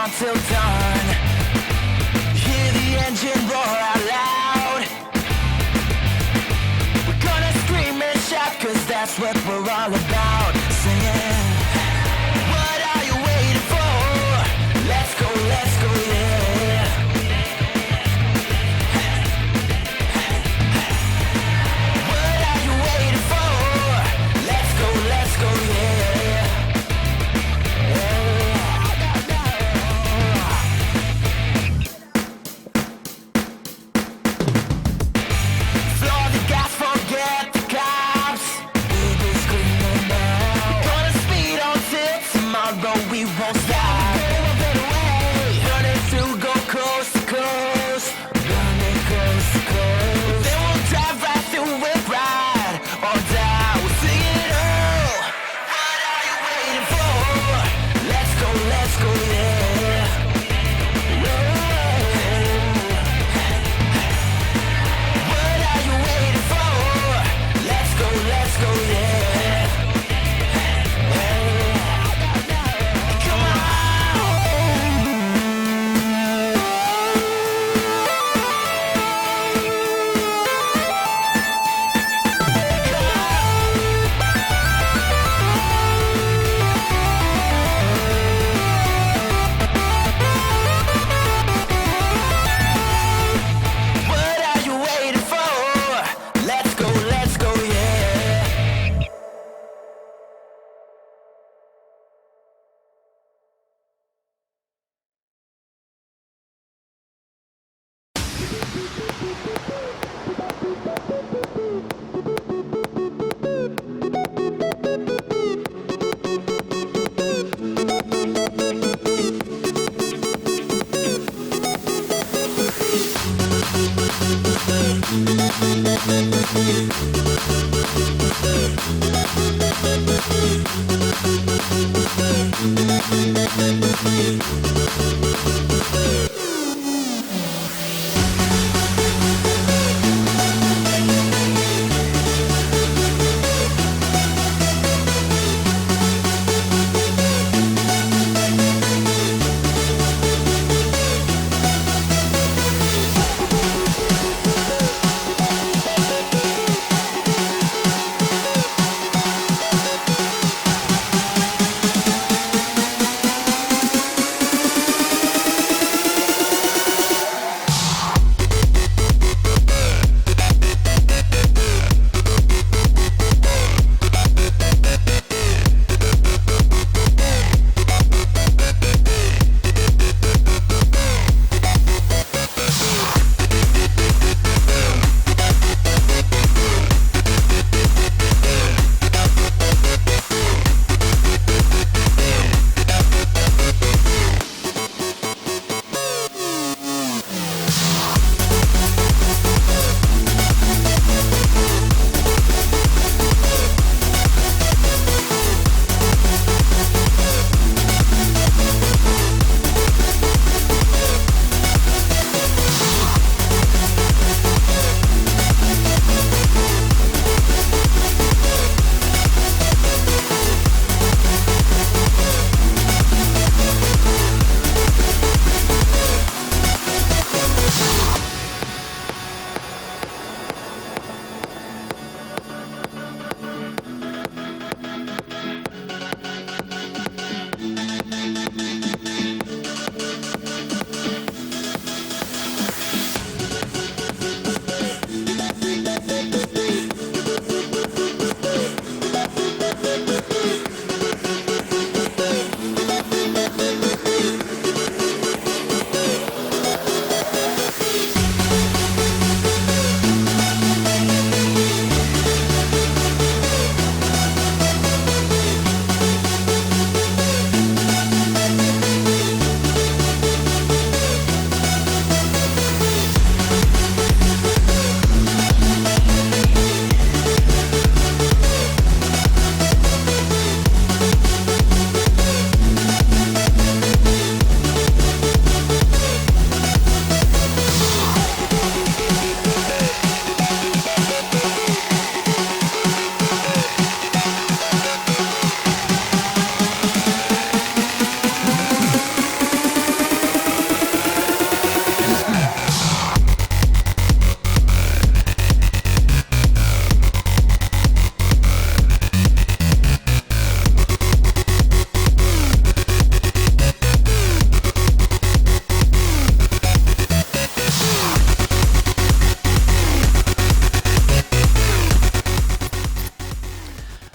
on till dawn. Hear the engine roar out loud. We're gonna scream and shout, 'cause that's what we're all about. Singing, what are you waiting for? Let's go, yeah. What are you waiting for? Let's go, yeah. Floor the gas, forget the cops. We'll be screaming now.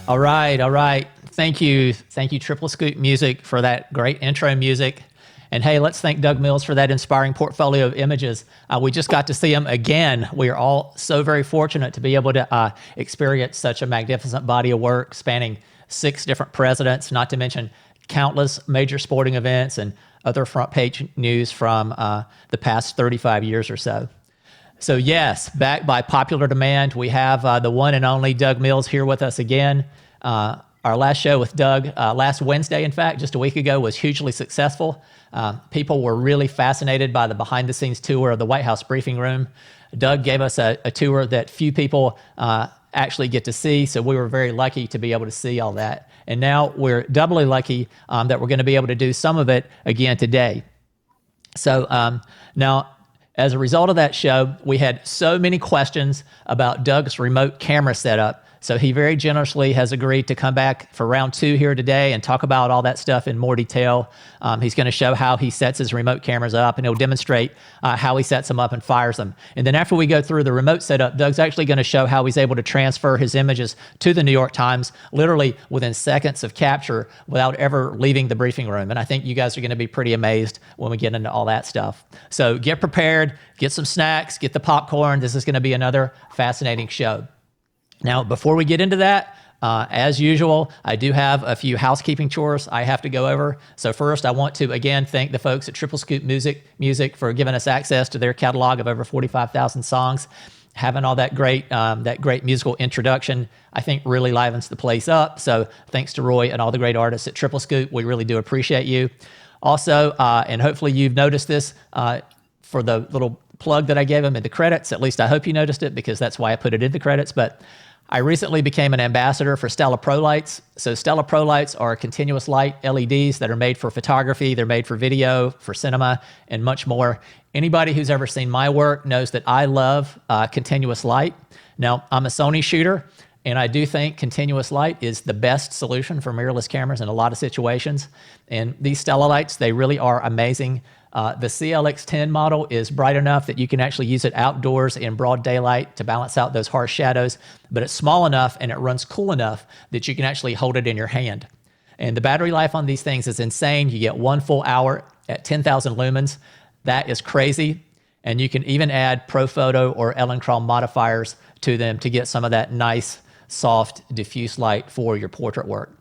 All right, all right. Thank you, Triple Scoop Music, for that great intro music. And hey, let's thank Doug Mills for that inspiring portfolio of images. We just got to see him again. We are all so very fortunate to be able to experience such a magnificent body of work spanning 6 different presidents, not to mention countless major sporting events and other front page news from the past 35 years or so. So yes, back by popular demand, we have the one and only Doug Mills here with us again. Our last show with Doug, last Wednesday, in fact, just a week ago, was hugely successful. People were really fascinated by the behind-the-scenes tour of the White House briefing room. Doug gave us a tour that few people actually get to see, so we were very lucky to be able to see all that. And now we're doubly lucky that we're going to be able to do some of it again today. So now, as a result of that show, we had so many questions about Doug's remote camera setup. So he very generously has agreed to come back for round 2 here today and talk about all that stuff in more detail. He's going to show how he sets his remote cameras up, and he'll demonstrate how he sets them up and fires them. And then after we go through the remote setup, Doug's actually going to show how he's able to transfer his images to the New York Times literally within seconds of capture without ever leaving the briefing room. And I think you guys are going to be pretty amazed when we get into all that stuff. So get prepared, get some snacks, get the popcorn. This is going to be another fascinating show. Now, before we get into that, as usual, I do have a few housekeeping chores I have to go over. So first, I want to, again, thank the folks at Triple Scoop Music for giving us access to their catalog of over 45,000 songs. Having all that great musical introduction, I think, really livens the place up. So thanks to Roy and all the great artists at Triple Scoop. We really do appreciate you. Also, and hopefully you've noticed this for the little plug that I gave him in the credits. At least I hope you noticed it, because that's why I put it in the credits. But I recently became an ambassador for Stella Pro Lights. So Stella Pro Lights are continuous light LEDs that are made for photography. They're made for video, for cinema, and much more. Anybody who's ever seen my work knows that I love continuous light. Now, I'm a Sony shooter, and I do think continuous light is the best solution for mirrorless cameras in a lot of situations. And these Stella lights, they really are amazing. The CLX10 model is bright enough that you can actually use it outdoors in broad daylight to balance out those harsh shadows, but it's small enough and it runs cool enough that you can actually hold it in your hand. And the battery life on these things is insane. You get 1 full hour at 10,000 lumens. That is crazy. And you can even add ProPhoto or Electron modifiers to them to get some of that nice, soft, diffuse light for your portrait work.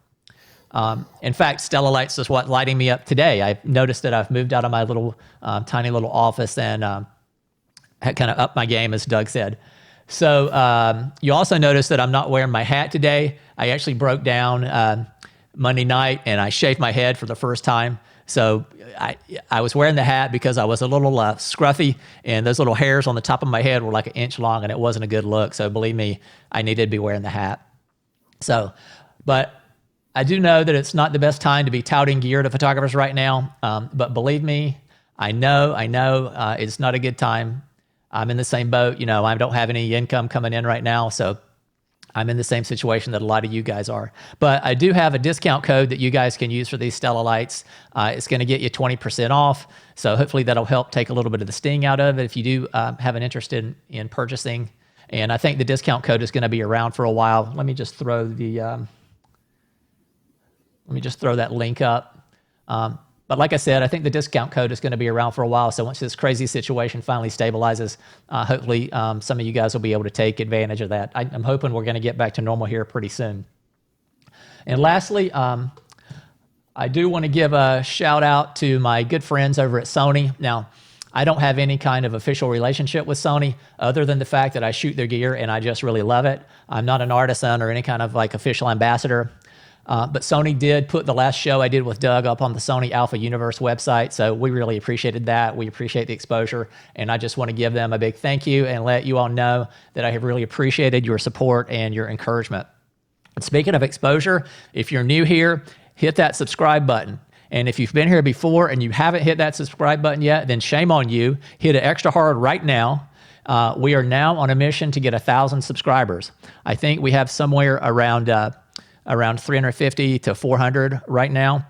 In fact, Stella Lights is what's lighting me up today. I've noticed that I've moved out of my little tiny little office and had kind of upped my game, as Doug said. So you also notice that I'm not wearing my hat today. I actually broke down Monday night and I shaved my head for the first time. So I was wearing the hat because I was a little scruffy, and those little hairs on the top of my head were like 1 inch long, and it wasn't a good look. So believe me, I needed to be wearing the hat. So, but I do know that it's not the best time to be touting gear to photographers right now, but believe me, I know it's not a good time. I'm in the same boat. You know, I don't have any income coming in right now, so I'm in the same situation that a lot of you guys are. But I do have a discount code that you guys can use for these Stella Lights. It's going to get you 20% off, so hopefully that'll help take a little bit of the sting out of it if you do have an interest in purchasing. And I think the discount code is going to be around for a while. Let me just throw that link up. But like I said, I think the discount code is going to be around for a while. So once this crazy situation finally stabilizes, hopefully some of you guys will be able to take advantage of that. I'm hoping we're going to get back to normal here pretty soon. And lastly, I do want to give a shout out to my good friends over at Sony. Now, I don't have any kind of official relationship with Sony other than the fact that I shoot their gear and I just really love it. I'm not an artisan or any kind of like official ambassador. But Sony did put the last show I did with Doug up on the Sony Alpha Universe website, so we really appreciated that. We appreciate the exposure, and I just want to give them a big thank you and let you all know that I have really appreciated your support and your encouragement. And speaking of exposure, if you're new here, hit that subscribe button. And if you've been here before and you haven't hit that subscribe button yet, then shame on you. Hit it extra hard right now. We are now on a mission to get 1,000 subscribers. I think we have somewhere around 350 to 400 right now.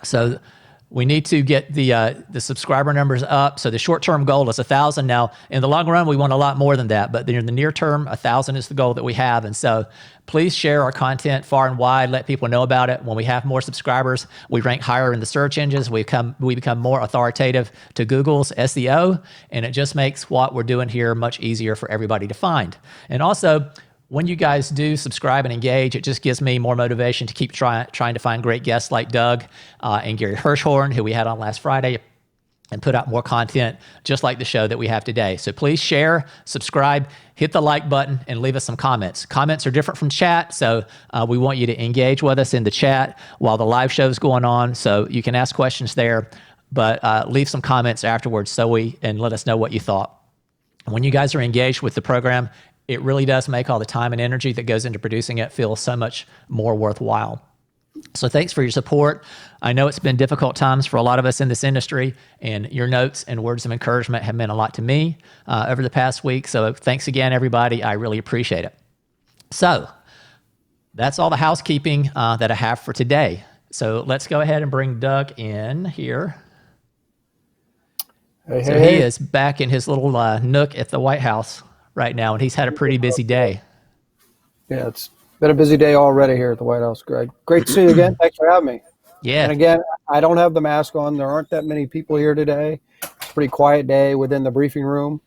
So we need to get the subscriber numbers up. So the short-term goal is 1,000. Now, in the long run, we want a lot more than that, but in the near term, 1,000 is the goal that we have. And so please share our content far and wide. Let people know about it. When we have more subscribers, we rank higher in the search engines. We become more authoritative to Google's SEO, and it just makes what we're doing here much easier for everybody to find. And also, when you guys do subscribe and engage, it just gives me more motivation to keep trying to find great guests like Doug and Gary Hirschhorn, who we had on last Friday, and put out more content just like the show that we have today. So please share, subscribe, hit the like button, and leave us some comments. Comments are different from chat, so we want you to engage with us in the chat while the live show is going on. So you can ask questions there, but leave some comments afterwards and let us know what you thought. When you guys are engaged with the program, it really does make all the time and energy that goes into producing it feel so much more worthwhile. So thanks for your support. I know it's been difficult times for a lot of us in this industry, and your notes and words of encouragement have meant a lot to me over the past week. So thanks again, everybody. I really appreciate it. So that's all the housekeeping that I have for today. So let's go ahead and bring Doug in here. Hey, so he is back in his little nook at the White House right now, and he's had a pretty busy day. Yeah, it's been a busy day already here at the White House, Greg. Great to see you again. Thanks for having me. Yeah. And again, I don't have the mask on. There aren't that many people here today. It's a pretty quiet day within the briefing room,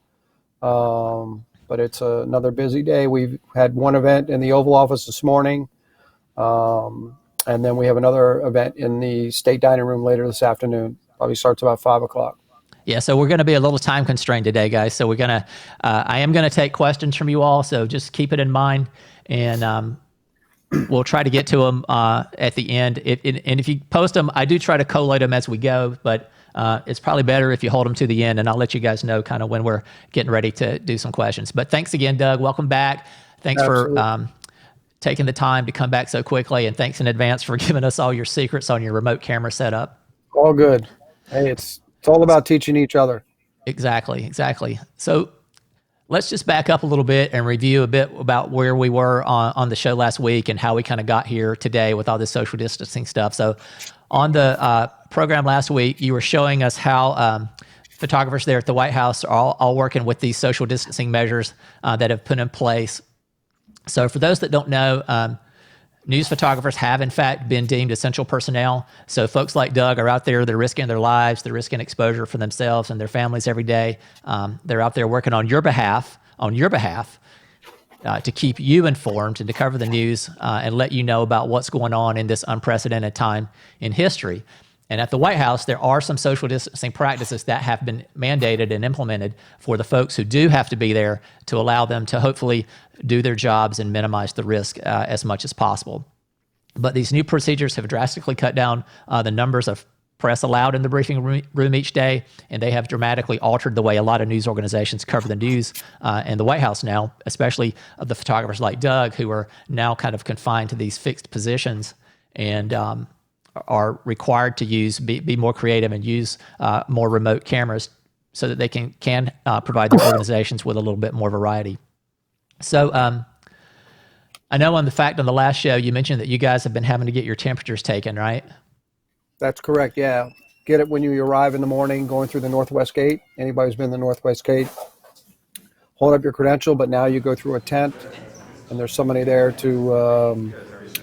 but it's another busy day. We've had one event in the Oval Office this morning, and then we have another event in the State Dining Room later this afternoon. Probably starts about 5 o'clock. Yeah, so we're going to be a little time constrained today, guys. So I am going to take questions from you all. So just keep it in mind, and we'll try to get to them at the end. And if you post them, I do try to collate them as we go, but it's probably better if you hold them to the end, and I'll let you guys know kind of when we're getting ready to do some questions. But thanks again, Doug. Welcome back. Thanks for taking the time to come back so quickly, and thanks in advance for giving us all your secrets on your remote camera setup. All good. Hey, it's all about teaching each other. Exactly. So let's just back up a little bit and review a bit about where we were on the show last week and how we kind of got here today with all this social distancing stuff. So on the program last week, you were showing us how photographers there at the White House are all working with these social distancing measures that have put in place. So for those that don't know, news photographers have, in fact, been deemed essential personnel. So folks like Doug are out there, they're risking their lives, they're risking exposure for themselves and their families every day. They're out there working on your behalf, to keep you informed and to cover the news and let you know about what's going on in this unprecedented time in history. And at the White House, there are some social distancing practices that have been mandated and implemented for the folks who do have to be there to allow them to hopefully do their jobs and minimize the risk as much as possible. But these new procedures have drastically cut down the numbers of press allowed in the briefing room each day, and they have dramatically altered the way a lot of news organizations cover the news in the White House now, especially of the photographers like Doug, who are now kind of confined to these fixed positions and are required to be more creative and use more remote cameras so that they can provide their organizations with a little bit more variety. So I know on the last show, you mentioned that you guys have been having to get your temperatures taken, right? That's correct, yeah. Get it when you arrive in the morning going through the Northwest Gate. Anybody who's been in the Northwest Gate, hold up your credential, but now you go through a tent, and there's somebody there to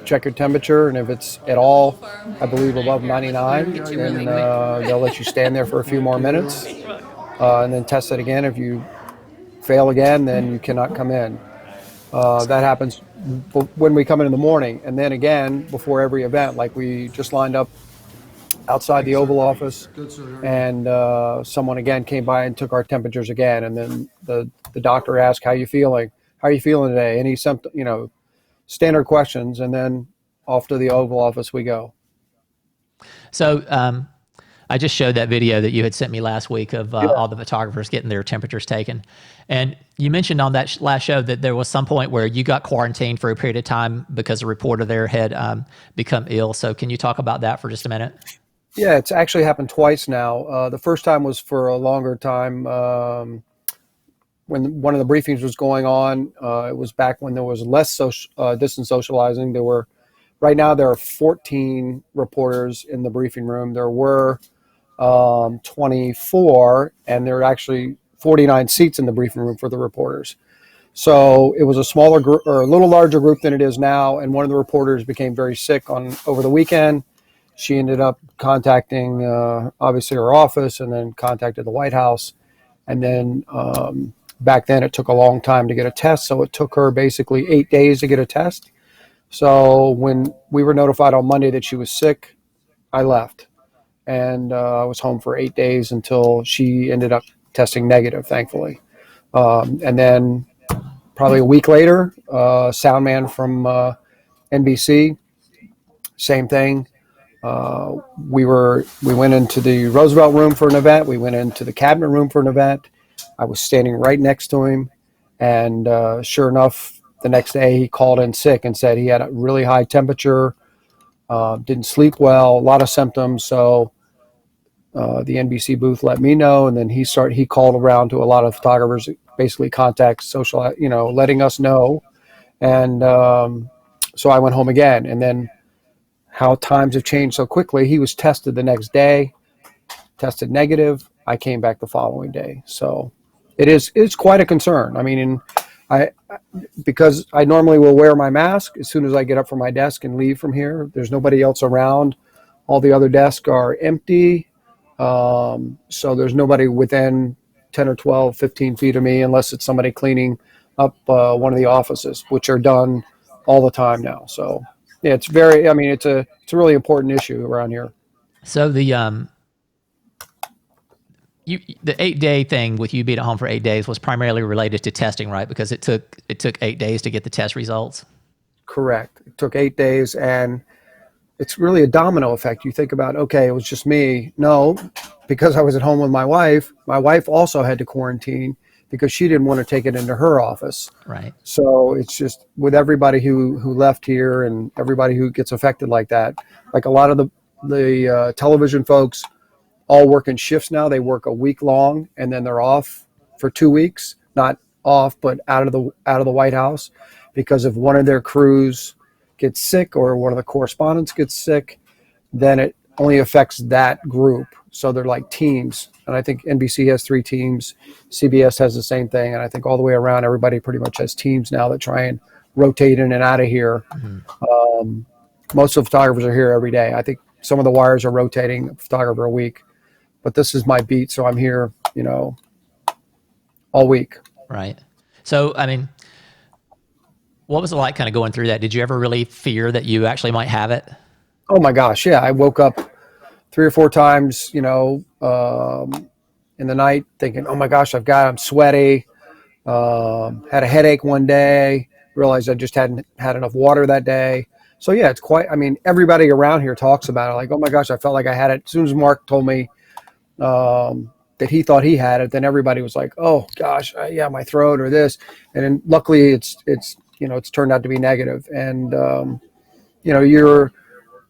check your temperature, and if it's at all, I believe, above 99, then they'll let you stand there for a few more minutes, and then test it again. If you fail again, then you cannot come in. That happens when we come in the morning, and then again before every event. Like we just lined up outside the Oval Office, and someone again came by and took our temperatures again, and then the doctor asked, "How you feeling? How are you feeling today?" Any standard questions, and then off to the Oval Office we go. So I just showed that video that you had sent me last week of all the photographers getting their temperatures taken. And you mentioned on that last show that there was some point where you got quarantined for a period of time because a reporter there had become ill. So can you talk about that for just a minute? Yeah, it's actually happened twice now. The first time was for a longer time. When one of the briefings was going on, it was back when there was less distance socializing. There were right now there are 14 reporters in the briefing room. There were 24, and there are actually 49 seats in the briefing room for the reporters. So it was a smaller group, or a little larger group than it is now. And one of the reporters became very sick over the weekend. She ended up contacting, obviously, her office, and then contacted the White House. And then back then it took a long time to get a test. So it took her basically 8 days to get a test. So when we were notified on Monday that she was sick, I left. And I was home for 8 days until she ended up testing negative, thankfully. And then probably a week later, sound man from NBC, same thing. We went into the Roosevelt room for an event. We went into the cabinet room for an event. I was standing right next to him, and sure enough, the next day he called in sick and said he had a really high temperature, didn't sleep well, a lot of symptoms. So the NBC booth let me know, and then he called around to a lot of photographers, basically contact social, letting us know. And so I went home again. And then how times have changed so quickly. He was tested the next day, tested negative. I came back the following day. So it's quite a concern. I mean, because I normally will wear my mask as soon as I get up from my desk and leave from here. There's nobody else around. All the other desks are empty. So there's nobody within 10 or 12, 15 feet of me, unless it's somebody cleaning up one of the offices, which are done all the time now. So yeah, it's a really important issue around here. So the 8-day thing with you being at home for 8 days was primarily related to testing, right? Because it took 8 days to get the test results. Correct. It took 8 days, and it's really a domino effect. You think about, okay, it was just me. No, because I was at home with my wife also had to quarantine because she didn't want to take it into her office. Right. So it's just with everybody who left here and everybody who gets affected like that. Like a lot of the television folks all work in shifts now. They work a week long and then they're off for 2 weeks. Not off, but out of the White House, because if one of their crews gets sick or one of the correspondents gets sick, then it only affects that group. So they're like teams. And I think NBC has 3 teams. CBS has the same thing. And I think all the way around, everybody pretty much has teams now that try and rotate in and out of here. Mm-hmm. Most of the photographers are here every day. I think some of the wires are rotating a photographer a week. But this is my beat, so I'm here, all week. Right. So, I mean, what was it like kind of going through that? Did you ever really fear that you actually might have it? Oh my gosh, yeah. I woke up 3 or 4 times, in the night thinking, oh my gosh, I'm sweaty. Had a headache one day, realized I just hadn't had enough water that day. So yeah, it's everybody around here talks about it. Like, oh my gosh, I felt like I had it. As soon as Mark told me that he thought he had it, then everybody was like, oh gosh, yeah, my throat or this. And then luckily it's turned out to be negative. And,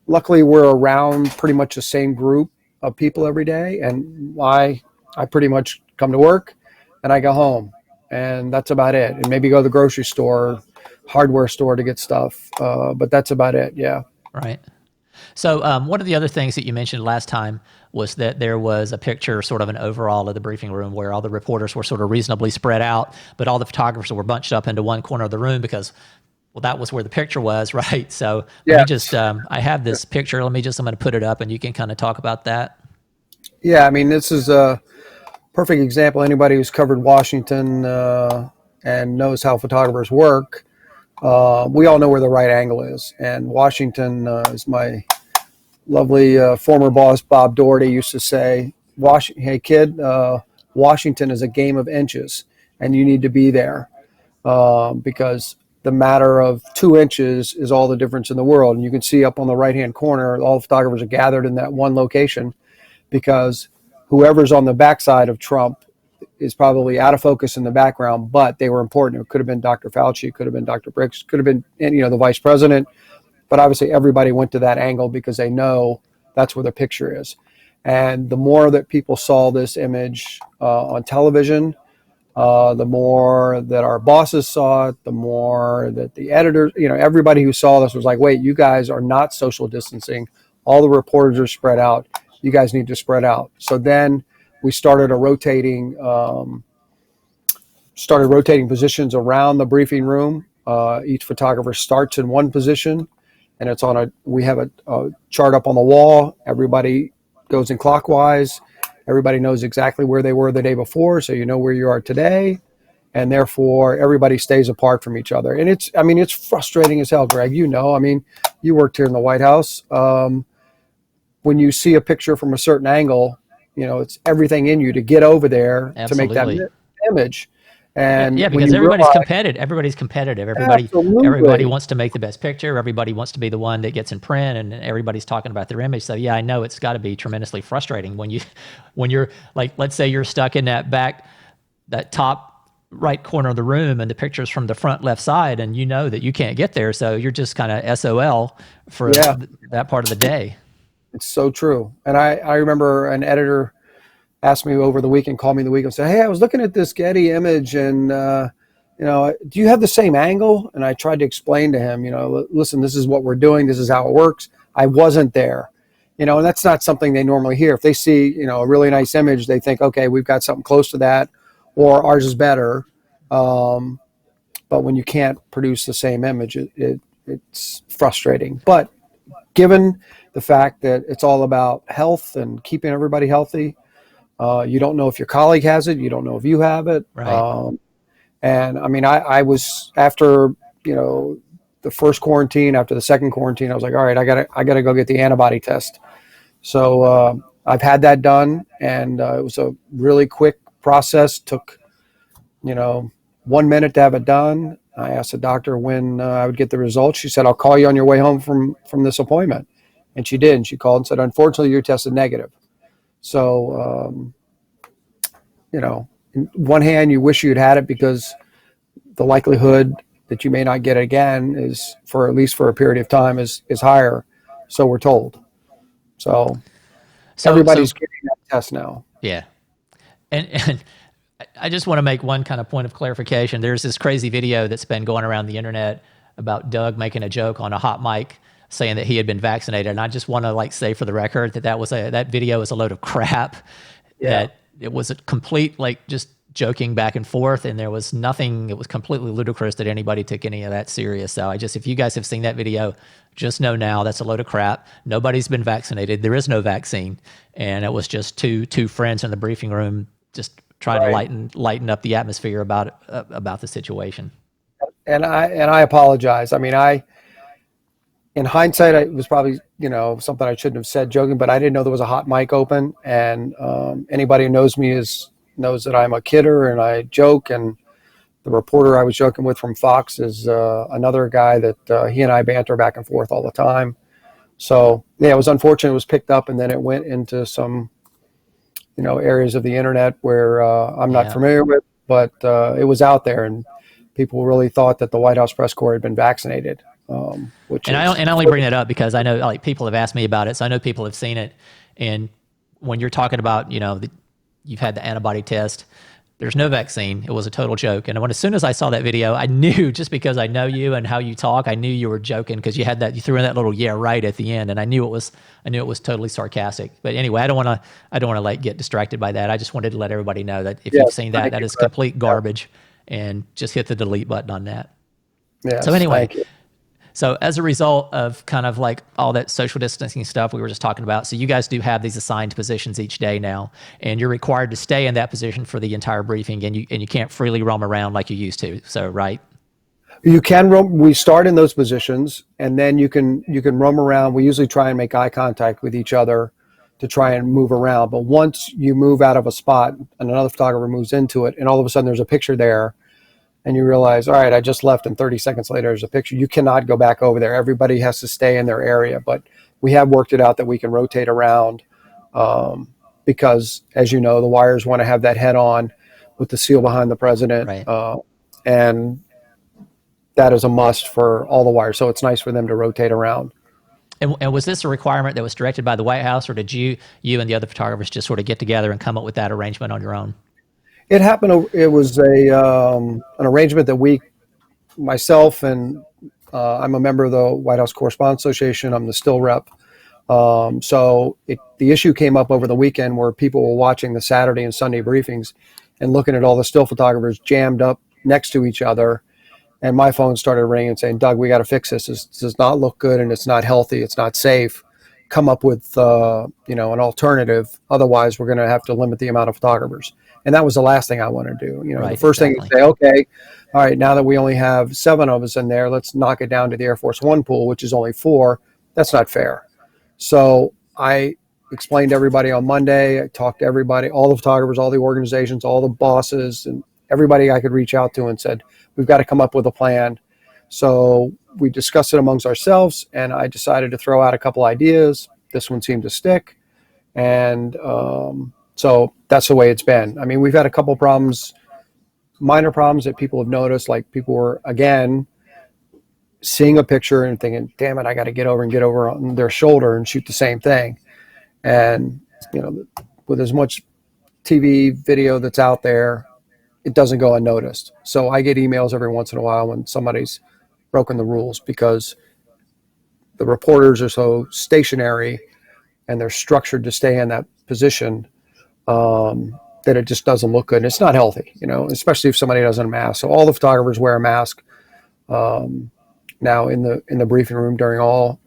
luckily we're around pretty much the same group of people every day. And I pretty much come to work and I go home, and that's about it. And maybe go to the grocery store, hardware store to get stuff. But that's about it. Yeah. Right. So one of the other things that you mentioned last time was that there was a picture, sort of an overall of the briefing room, where all the reporters were sort of reasonably spread out, but all the photographers were bunched up into one corner of the room because, well, that was where the picture was, right? So let me just, I have this picture. I'm going to put it up and you can kind of talk about that. Yeah, I mean, this is a perfect example. Anybody who's covered Washington and knows how photographers work, we all know where the right angle is. And Washington, as my lovely former boss Bob Doherty used to say, hey kid, Washington is a game of inches, and you need to be there because the matter of 2 inches is all the difference in the world. And you can see up on the right-hand corner, all the photographers are gathered in that one location because whoever's on the backside of Trump is probably out of focus in the background, but they were important. It could have been Dr. Fauci, it could have been Dr. Briggs, could have been, the vice president. But obviously everybody went to that angle because they know that's where the picture is. And the more that people saw this image on television, The more that our bosses saw it, the more that the editors, everybody who saw this was like, wait, you guys are not social distancing. All the reporters are spread out. You guys need to spread out. So then we started rotating positions around the briefing room. Each photographer starts in one position, and we have a chart up on the wall. Everybody goes in clockwise. Everybody knows exactly where they were the day before, so you know where you are today, and therefore everybody stays apart from each other. And it's frustrating as hell, Greg. You worked here in the White House. When you see a picture from a certain angle, it's everything in you to get over there to make that Absolutely. image. Yeah, And yeah, when because you everybody's realize, competitive. Everybody's competitive. Everybody absolutely, wants to make the best picture. Everybody wants to be the one that gets in print, and everybody's talking about their image. So yeah, I know it's got to be tremendously frustrating when you're like, let's say you're stuck in that top right corner of the room, and the picture's from the front left side, and you know that you can't get there, so you're just kind of SOL for yeah, that part of the day. it's so true. And I remember an editor asked me over the weekend, called me the weekend, and said, "Hey, I was looking at this Getty image, and do you have the same angle?" And I tried to explain to him, listen, this is what we're doing. This is how it works. I wasn't there, and that's not something they normally hear. If they see, a really nice image, they think, okay, we've got something close to that, or ours is better. But when you can't produce the same image, it's frustrating. But given the fact that it's all about health and keeping everybody healthy, you don't know if your colleague has it. You don't know if you have it. Right. And I mean, I was after, the first quarantine, after the second quarantine, I was like, all right, I gotta go get the antibody test. So I've had that done, and it was a really quick process. Took, 1 minute to have it done. I asked the doctor when I would get the results. She said, "I'll call you on your way home from this appointment," and she did. And she called and said, "Unfortunately, you're tested negative." So in one hand, you wish you'd had it because the likelihood that you may not get it again is, for at least for a period of time, is higher. So we're told. So So everybody's getting that test now. yeah, and I just want to make one kind of point of clarification. There's this crazy video that's been going around the internet about Doug making a joke on a hot mic saying that he had been vaccinated, and I just want to say for the record that video is a load of crap. Yeah. That it was a complete just joking back and forth, and there was nothing. It was completely ludicrous that anybody took any of that serious. So if you guys have seen that video, just know now that's a load of crap. Nobody's been vaccinated. There is no vaccine, and it was just two friends in the briefing room just trying to lighten up the atmosphere about the situation. And I apologize. I mean, in hindsight, it was probably, something I shouldn't have said joking, but I didn't know there was a hot mic open. And anybody who knows me knows that I'm a kidder and I joke. And the reporter I was joking with from Fox is another guy that he and I banter back and forth all the time. So yeah, it was unfortunate. It was picked up, and then it went into some, areas of the internet where I'm not familiar with, but it was out there, and people really thought that the White House press corps had been vaccinated. I only bring that up because I know people have asked me about it, so I know people have seen it. And when you're talking about you've had the antibody test, there's no vaccine. It was a total joke. And as soon as I saw that video, I knew, just because I know you and how you talk, I knew you were joking because you threw in that little "yeah, right" at the end, and I knew it was totally sarcastic. But anyway, I don't want to get distracted by that. I just wanted to let everybody know that if you've seen that is complete garbage, and just hit the delete button on that. Yes, so anyway. thank you. So as a result of kind of all that social distancing stuff we were just talking about, so you guys do have these assigned positions each day now, and you're required to stay in that position for the entire briefing, and you can't freely roam around like you used to. So right? You can roam. We start in those positions, and then you can roam around. We usually try and make eye contact with each other to try and move around. But once you move out of a spot and another photographer moves into it, and all of a sudden there's a picture there, and you realize, all right, I just left, and 30 seconds later there's a picture. You cannot go back over there. Everybody has to stay in their area. But we have worked it out that we can rotate around because, as you know, the wires want to have that head on with the seal behind the president. Right. And that is a must for all the wires. So it's nice for them to rotate around. And was this a requirement that was directed by the White House, or did you and the other photographers just sort of get together and come up with that arrangement on your own? It happened. It was an arrangement that myself, and I'm a member of the White House Correspondents Association. I'm the still rep. The issue came up over the weekend where people were watching the Saturday and Sunday briefings and looking at all the still photographers jammed up next to each other. And my phone started ringing and saying, Doug, we got to fix this. This does not look good, and it's not healthy. It's not safe. Come up with, an alternative. Otherwise, we're going to have to limit the amount of photographers. And that was the last thing I want to do. Right, the first exactly. thing is say, okay, all right, now that we only have 7 of us in there, let's knock it down to the Air Force One pool, which is only 4. That's not fair. So I explained to everybody on Monday. I talked to everybody, all the photographers, all the organizations, all the bosses, and everybody I could reach out to, and said, we've got to come up with a plan. So we discussed it amongst ourselves, and I decided to throw out a couple ideas. This one seemed to stick. And so that's the way it's been. I mean, we've had a couple problems, minor problems that people have noticed, like people were, again, seeing a picture and thinking, damn it, I got to get over on their shoulder and shoot the same thing. And, with as much TV video that's out there, it doesn't go unnoticed. So I get emails every once in a while when somebody's broken the rules, because the reporters are so stationary and they're structured to stay in that position, that it just doesn't look good. And it's not healthy, especially if somebody doesn't mask. So all the photographers wear a mask now in the briefing room during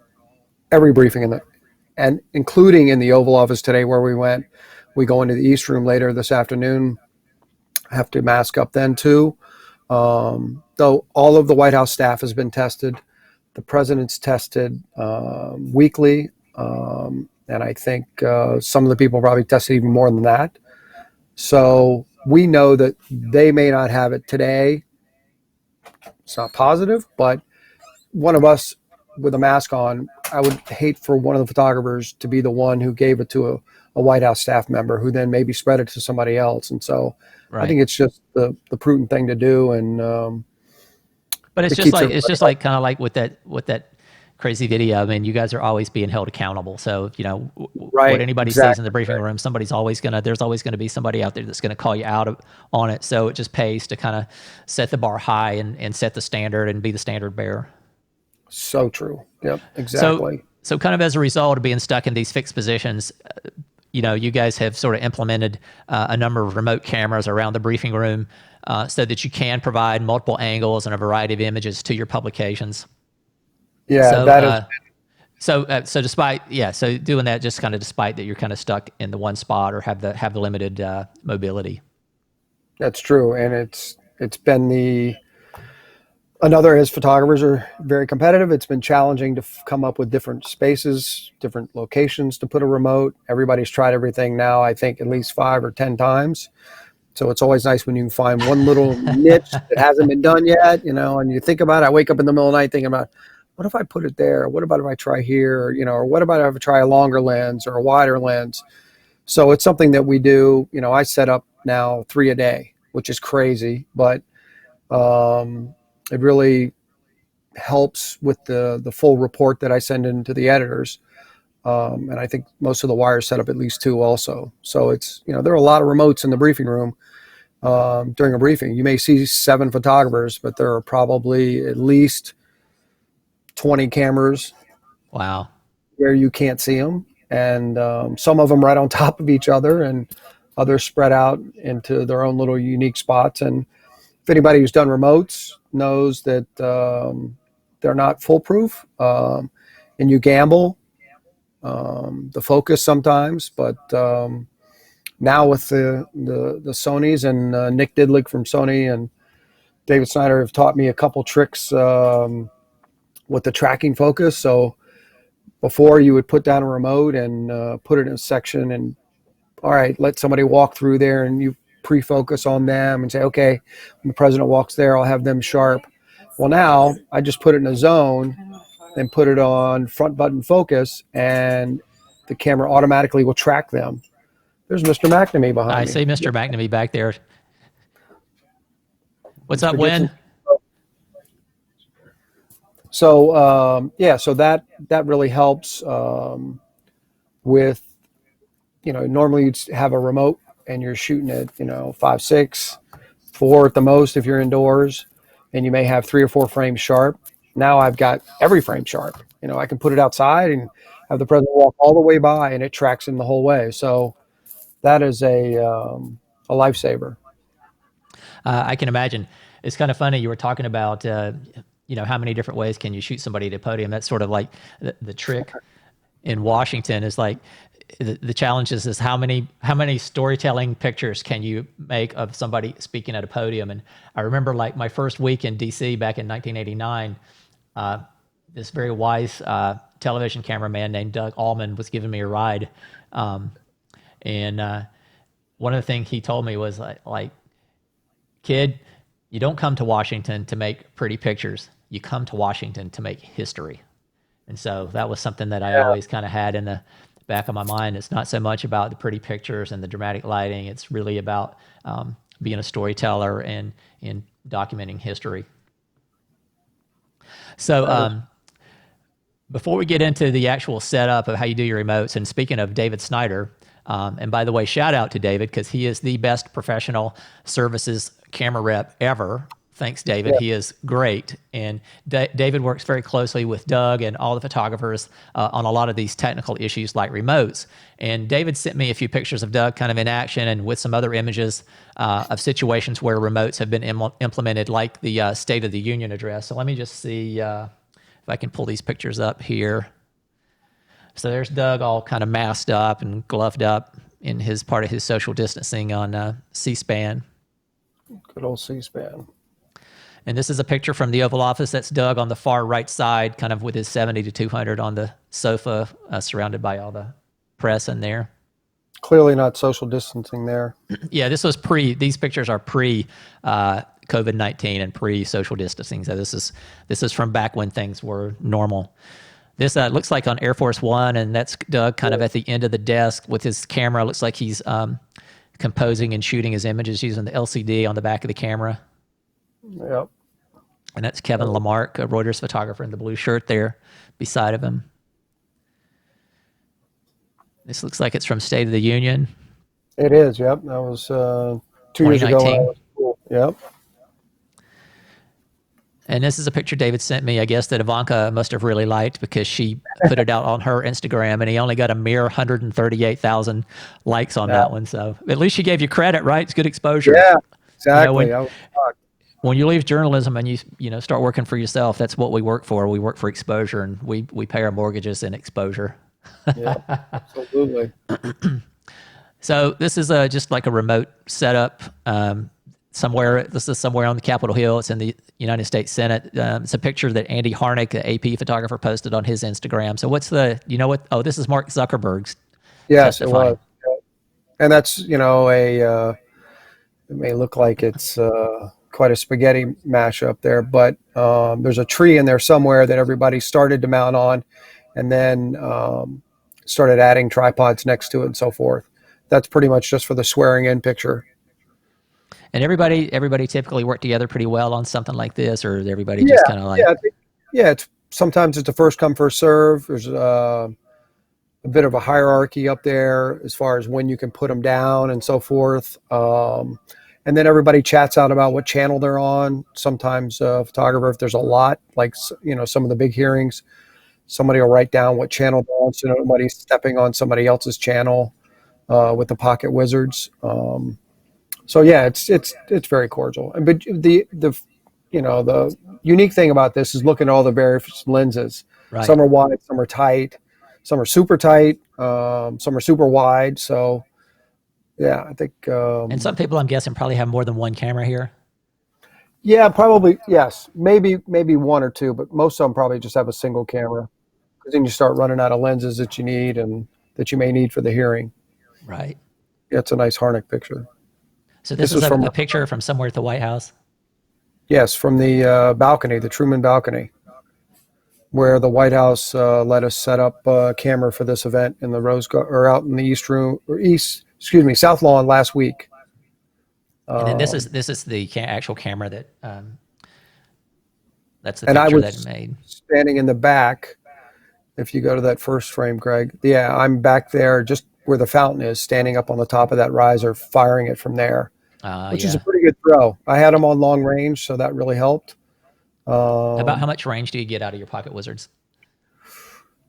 every briefing and including in the Oval Office today where we go into the East Room later this afternoon, have to mask up then too. Though all of the White House staff has been tested. The president's tested weekly. And I think some of the people probably tested even more than that. So we know that they may not have it today. It's not positive, but one of us with a mask on, I would hate for one of the photographers to be the one who gave it to a White House staff member who then maybe spread it to somebody else. And so I think it's just the prudent thing to do. And but it's just like kind of like with that crazy video. I mean, you guys are always being held accountable. So, right, what anybody exactly, sees in the briefing room, there's always going to be somebody out there that's going to call you out on it. So it just pays to kind of set the bar high and set the standard and be the standard bearer. So true. Yep, exactly. So kind of as a result of being stuck in these fixed positions, you guys have sort of implemented a number of remote cameras around the briefing room so that you can provide multiple angles and a variety of images to your publications. Yeah, so, that is. So doing that just kind of despite that you're kind of stuck in the one spot or have the limited mobility. That's true, and it's been another, as photographers are very competitive, it's been challenging to come up with different spaces, different locations to put a remote. Everybody's tried everything now, I think at least 5 or 10 times. So it's always nice when you can find one little niche that hasn't been done yet, and you think about it. I wake up in the middle of the night thinking about, what if I put it there? What about if I try here? Or what about if I try a longer lens or a wider lens? So it's something that we do. I set up now 3 a day, which is crazy, but it really helps with the full report that I send in to the editors. And I think most of the wires set up at least 2 also. So it's, there are a lot of remotes in the briefing room during a briefing. You may see 7 photographers, but there are probably at least 20 cameras. Wow. Where you can't see them. And some of them right on top of each other and others spread out into their own little unique spots. And if anybody who's done remotes knows that they're not foolproof, and you gamble the focus sometimes. But now with the Sonys and Nick Didlick from Sony and David Snyder have taught me a couple tricks with the tracking focus. So before, you would put down a remote and put it in a section and, all right, let somebody walk through there and you pre-focus on them and say, okay, when the president walks there, I'll have them sharp. Well, now I just put it in a zone and put it on front button focus, and the camera automatically will track them. There's Mr. McNamee behind me. I see Mr. McNamee back there. What's up, Win? So so that really helps with, normally you'd have a remote and you're shooting at 5, 6, 4 at the most if you're indoors, and you may have 3 or 4 frames sharp. Now I've got every frame sharp. I can put it outside and have the president walk all the way by, and it tracks him the whole way. So that is a lifesaver. I can imagine. It's kind of funny. You were talking about, how many different ways can you shoot somebody at a podium? That's sort of like the trick in Washington is like the challenge is how many storytelling pictures can you make of somebody speaking at a podium? And I remember like my first week in DC back in 1989, this very wise television cameraman named Doug Allman was giving me a ride. And one of the things he told me was like, kid, you don't come to Washington to make pretty pictures. You come to Washington to make history. And so that was something that I always kind of had in the back of my mind. It's not so much about the pretty pictures and the dramatic lighting. It's really about being a storyteller and documenting history. So before we get into the actual setup of how you do your remotes, and speaking of David Snyder, and by the way, shout out to David because he is the best professional services camera rep ever. Thanks, David. Yeah. He is great. And David works very closely with Doug and all the photographers on a lot of these technical issues like remotes. And David sent me a few pictures of Doug kind of in action and with some other images of situations where remotes have been implemented, like the State of the Union address. So let me just see if I can pull these pictures up here. So there's Doug all kind of masked up and gloved up in his part of his social distancing on C-SPAN. Good old C-SPAN. And this is a picture from the Oval Office. That's Doug on the far right side, kind of with his 70 to 200 on the sofa, surrounded by all the press in there. Clearly not social distancing there. Yeah, these pictures are pre COVID-19 and pre-social distancing. So this is from back when things were normal. This looks like on Air Force One, and that's Doug kind of at the end of the desk with his camera. Looks like he's composing and shooting his images using the LCD on the back of the camera. Yep. And that's Kevin Lamarck, a Reuters photographer in the blue shirt there beside of him. This looks like it's from State of the Union. It is, yep. That was 2 years ago when I was cool. Yep. And this is a picture David sent me, I guess, that Ivanka must have really liked because she put it out on her Instagram, and he only got a mere 138,000 likes on that one. So at least she gave you credit, right? It's good exposure. Yeah, exactly. When you leave journalism and you start working for yourself, that's what we work for. We work for exposure, and we pay our mortgages in exposure. Yeah, absolutely. So this is just like a remote setup somewhere. This is somewhere on the Capitol Hill. It's in the United States Senate. It's a picture that Andy Harnick, the AP photographer, posted on his Instagram. So what's oh, this is Mark Zuckerberg's. Yes, testifying. It was. And that's, it may look like it's quite a spaghetti mashup there, but there's a tree in there somewhere that everybody started to mount on and then started adding tripods next to it and so forth. That's pretty much just for the swearing in picture. And everybody typically work together pretty well on something like this, or everybody just kind of like... Sometimes it's a first come, first serve. There's a bit of a hierarchy up there as far as when you can put them down and so forth. And then everybody chats out about what channel they're on. Sometimes a photographer, if there's a lot, like, some of the big hearings, somebody will write down what channel they're on so nobody's stepping on somebody else's channel with the pocket wizards. So yeah, it's very cordial. But the unique thing about this is looking at all the various lenses. Right. Some are wide, some are tight, some are super tight, some are super wide. So yeah, I think. And some people, I'm guessing, probably have more than one camera here. Yeah, probably yes. Maybe one or two, but most of them probably just have a single camera. Because then you start running out of lenses that you need and that you may need for the hearing. Right. Yeah, it's a nice Harnick picture. So this is a picture from somewhere at the White House? Yes, from the balcony, the Truman balcony, where the White House let us set up a camera for this event in the or out in the South Lawn last week. And then this is the actual camera that that's the picture that it made. Standing in the back, If you go to that first frame, Greg, yeah, I'm back there just where the fountain is, standing up on the top of that riser, firing it from there, which is a Yeah. pretty good throw. I had them on long range, so that really helped. About how much range do you get out of your pocket wizards?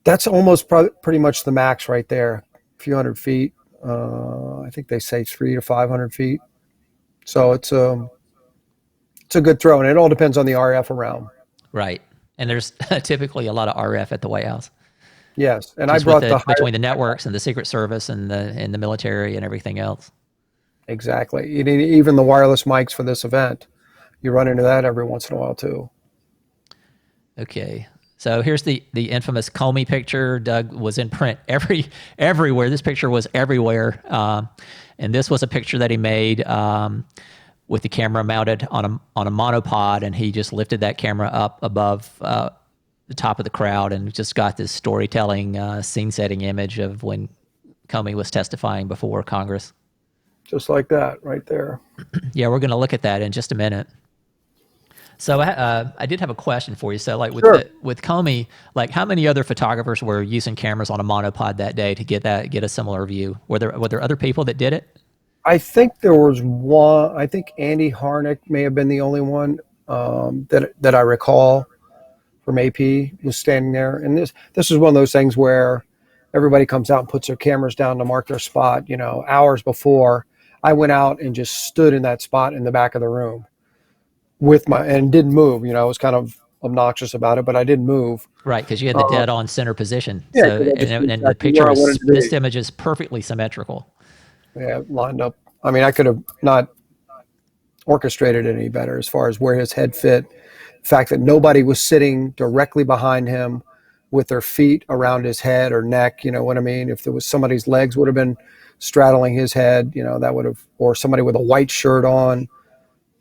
That's almost pretty much the max right there, a few hundred feet. I think they say 300 to 500 feet. So it's a good throw, and it all depends on the RF around. Right. And there's typically a lot of RF at the White House. Yes, and Just I brought the between the networks and the Secret Service and the military and everything else. exactly. You need even the wireless mics for this event. You run into that every once in a while too. Okay. So here's the infamous Comey picture. Doug was in print everywhere. This picture was everywhere. And this was a picture that he made with the camera mounted on a monopod, and he just lifted that camera up above the top of the crowd and just got this storytelling, scene-setting image of when Comey was testifying before Congress. Just like that, right there. Yeah, we're going to look at that in just a minute. So I did have a question for you. So like Sure. with Comey, like how many other photographers were using cameras on a monopod that day to get a similar view? Were there other people that did it? I think there was one. I think Andy Harnick may have been the only one that I recall from AP was standing there. And this is one of those things where everybody comes out and puts their cameras down to mark their spot. You know, hours before, I went out and just stood in that spot in the back of the room and didn't move. You know, I was kind of obnoxious about it, but I didn't move. Right, because you had the dead on center position. Yeah, So 'cause I just and knew the exactly picture where I is wanted to be. this image is perfectly symmetrical. Yeah, lined up. I mean, I could have not orchestrated it any better as far as where his head fit. The fact that nobody was sitting directly behind him with their feet around his head or neck, you know what I mean? If there was somebody's legs would have been straddling his head, you know, that would have, or somebody with a white shirt on.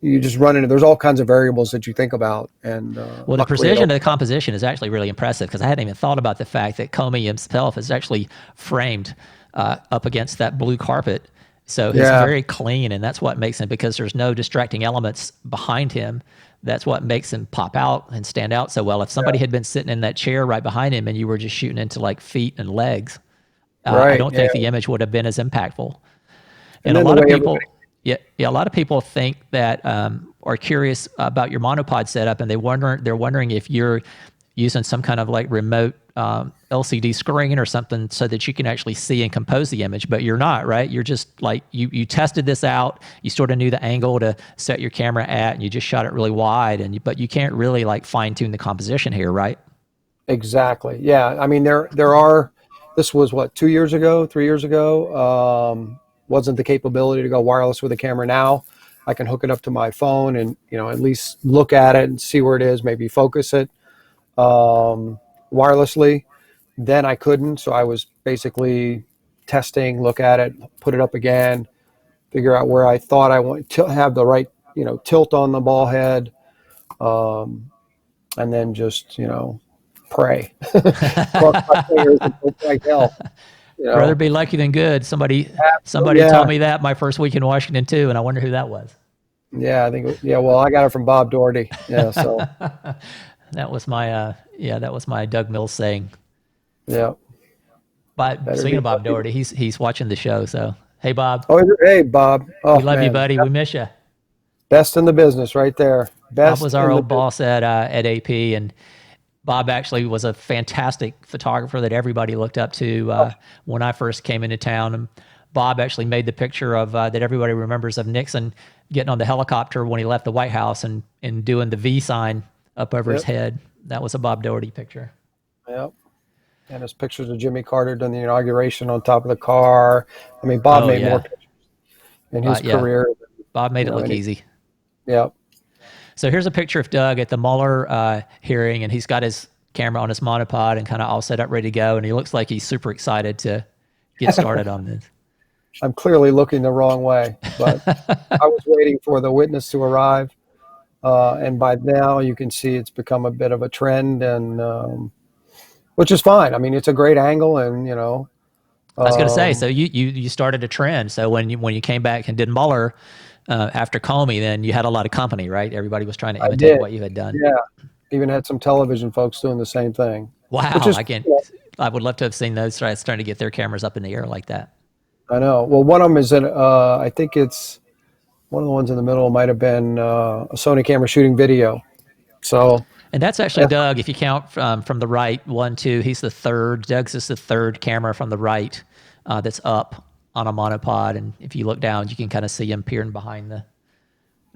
You just run into, there's all kinds of variables that you think about. And Well, the precision of the composition is actually really impressive because I hadn't even thought about the fact that Comey himself is actually framed up against that blue carpet. So he's Yeah. very clean, and that's what makes him, because there's no distracting elements behind him. That's what makes him pop out and stand out so well. If somebody had been sitting in that chair right behind him and you were just shooting into like feet and legs, I Right, don't think yeah. the image would have been as impactful. And And a then the lot of way people, everybody, yeah, a lot of people think that are curious about your monopod setup, and they're wondering if you're using some kind of like remote LCD screen or something so that you can actually see and compose the image, but you're not, right? You're just like you tested this out, you sort of knew the angle to set your camera at, and you just shot it really wide, but you can't really like fine tune the composition here, right? exactly. Yeah. I mean, there are, this was what, 2 years ago, 3 years ago, wasn't the capability to go wireless with a camera. Now I can hook it up to my phone and, you know, at least look at it and see where it is, maybe focus it wirelessly. Then I couldn't. So I was basically testing, look at it, put it up again, figure out where I thought I want to have the right, you know, tilt on the ball head. And then just, you know, pray. Cross my fingers and hope like hell. You Rather know, be lucky than good. Somebody yeah, told me that my first week in Washington too, and I wonder who that was. yeah, I think, yeah. Well, I got it from Bob Doherty. Yeah, so That was my Doug Mills saying. yeah, But better speaking be. of Bob Doherty, he's watching the show. So hey, Bob, Oh, hey, Bob. Oh we love you, man, buddy. We miss you. best in the business, right there. Bob Best was our in the old boss at AP, and Bob actually was a fantastic photographer that everybody looked up to when I first came into town. And Bob actually made the picture of that everybody remembers of Nixon getting on the helicopter when he left the White House and doing the V sign up over his Yep. head. That was a Bob Doherty picture. Yep. And his pictures of Jimmy Carter during the inauguration on top of the car. I mean, Bob Oh made more yeah, pictures in his yeah. career. Bob made You it know, look easy. Yep. So here's a picture of Doug at the Mueller hearing, and he's got his camera on his monopod and kind of all set up, ready to go. And he looks like he's super excited to get started on this. I'm clearly looking the wrong way, but I was waiting for the witness to arrive. And by now you can see it's become a bit of a trend, and which is fine. I mean, it's a great angle, and you know, I was going to say, um, so you started a trend. So when you came back and did Mueller after Comey, then you had a lot of company, right? Everybody was trying to I imitate did. what you had done. Yeah, even had some television folks doing the same thing, which Wow, is I can't. you know, I would love to have seen those guys trying to get their cameras up in the air like that. I know. Well, one of them is I think it's one of the ones in the middle might have been a Sony camera shooting video. So And that's actually Doug. If you count from the right, 1, 2, he's the third. Doug's is the third camera from the right that's up on a monopod. And if you look down, you can kind of see him peering behind the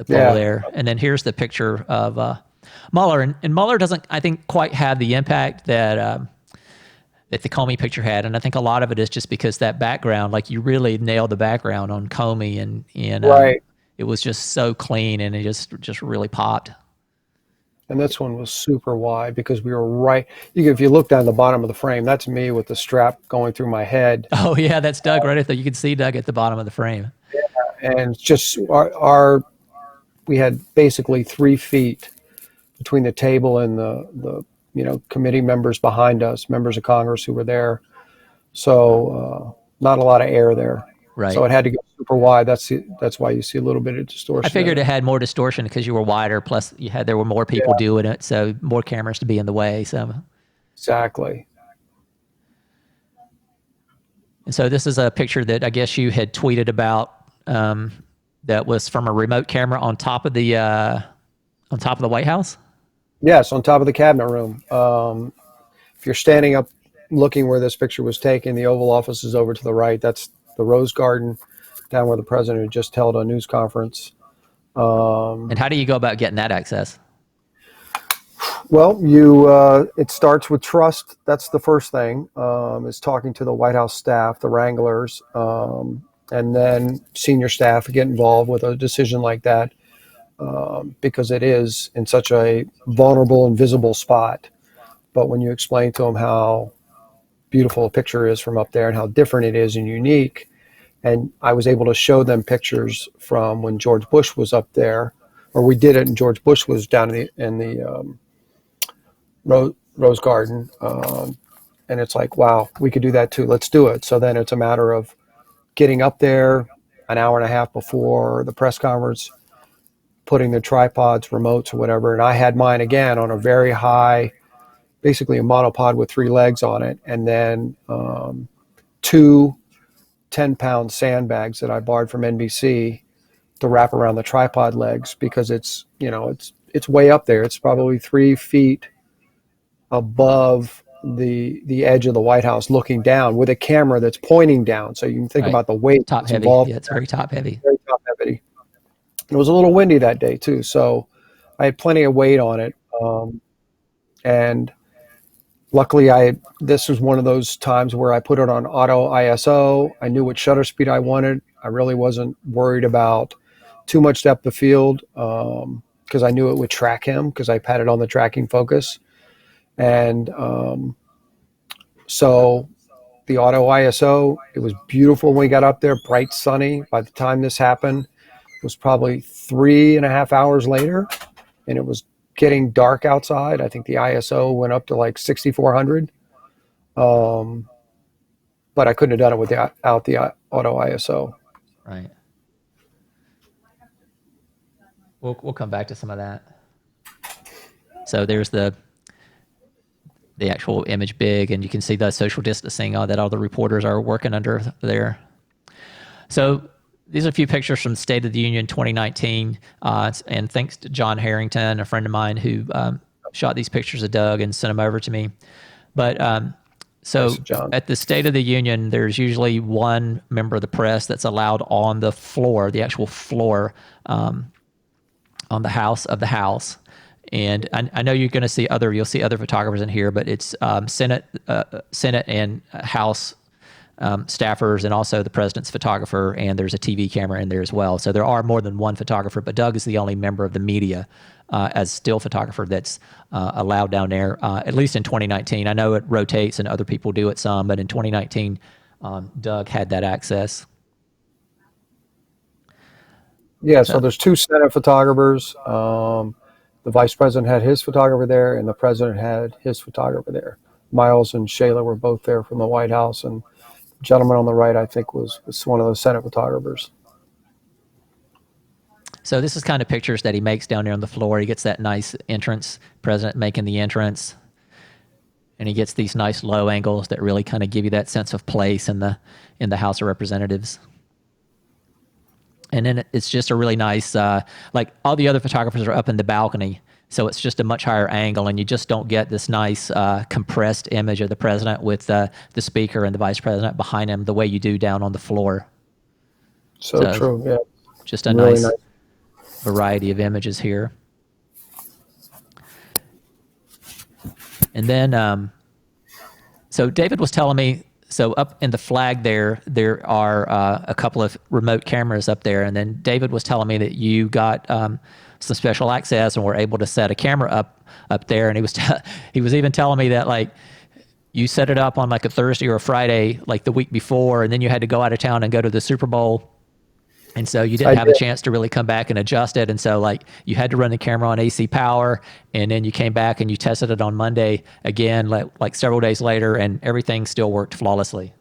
pole there. And then here's the picture of Mueller. And Mueller doesn't, I think, quite have the impact that that the Comey picture had. And I think a lot of it is just because that background, like you really nailed the background on Comey, and right. it was just so clean, and it just really popped. And this one was super wide because we were right. If you look down the bottom of the frame, that's me with the strap going through my head. Oh yeah, that's Doug right at the. You can see Doug at the bottom of the frame. And just we had basically 3 feet between the table and the committee members behind us, members of Congress who were there. So not a lot of air there. Right. So it had to go super wide. That's why you see a little bit of distortion. I figured it had more distortion because you were wider. Plus, there were more people doing it, so more cameras to be in the way. So exactly. And so this is a picture that I guess you had tweeted about. That was from a remote camera on top of the White House. Yes, on top of the cabinet room. If you're standing up looking where this picture was taken, the Oval Office is over to the right. That's the Rose Garden down where the president had just held a news conference. And how do you go about getting that access? Well, it starts with trust. That's the first thing, is talking to the White House staff, the wranglers, and then senior staff get involved with a decision like that. Because it is in such a vulnerable and visible spot. But when you explain to them how beautiful a picture is from up there and how different it is and unique, and I was able to show them pictures from when George Bush was up there, or we did it and George Bush was down in the Rose Garden, and it's like, wow, we could do that too. Let's do it. So then it's a matter of getting up there an hour and a half before the press conference, putting the tripods, remotes, or whatever. And I had mine again on a very high, basically a monopod with 3 legs on it. And then 2 10-pound sandbags that I borrowed from NBC to wrap around the tripod legs because it's way up there. It's probably 3 feet above the edge of the White House looking down with a camera that's pointing down. So you can think about the weight top that's heavy. involved. Yeah, it's very top heavy. Very top heavy. It was a little windy that day too, so I had plenty of weight on it. And luckily, this was one of those times where I put it on auto ISO. I knew what shutter speed I wanted. I really wasn't worried about too much depth of field because I knew it would track him because I had it on the tracking focus. And so the auto ISO, it was beautiful when we got up there, bright, sunny. By the time this happened, was probably 3.5 hours later, and it was getting dark outside. I think the ISO went up to like 6,400, but I couldn't have done it without the auto ISO. Right. We'll come back to some of that. So there's the actual image big, and you can see the social distancing that all the reporters are working under there. So these are a few pictures from State of the Union 2019, and thanks to John Harrington, a friend of mine who shot these pictures of Doug and sent them over to me. But so at the State of the Union, there's usually one member of the press that's allowed on the floor, the actual floor, on the House of the House. And I know you're going to see you'll see other photographers in here, but it's Senate and House staffers, and also the president's photographer, and there's a TV camera in there as well. So there are more than one photographer, but Doug is the only member of the media as still photographer that's allowed down there, at least in 2019. I know it rotates and other people do it some, but in 2019, Doug had that access. Yeah, so there's 2 Senate photographers. The vice president had his photographer there, and the president had his photographer there. Miles and Shayla were both there from the White House, and the gentleman on the right, I think, was one of the Senate photographers. So this is kind of pictures that he makes down there on the floor. He gets that nice entrance, president making the entrance. and he gets these nice low angles that really kind of give you that sense of place in the House of Representatives. And then it's just a really nice, like all the other photographers are up in the balcony, so it's just a much higher angle, and you just don't get this nice compressed image of the president with the speaker and the vice president behind him the way you do down on the floor. So true. Yeah. Just a Really nice variety of images here. And then, so David was telling me, so up in the flag there are a couple of remote cameras up there. And then David was telling me that you got some special access and were able to set a camera up there. And he was even telling me that, like, you set it up on like a Thursday or a Friday, like the week before, and then you had to go out of town and go to the Super Bowl. And so you didn't have a chance to really come back and adjust it. And so, like, you had to run the camera on AC power, and then you came back and you tested it on Monday again, like several days later, and everything still worked flawlessly.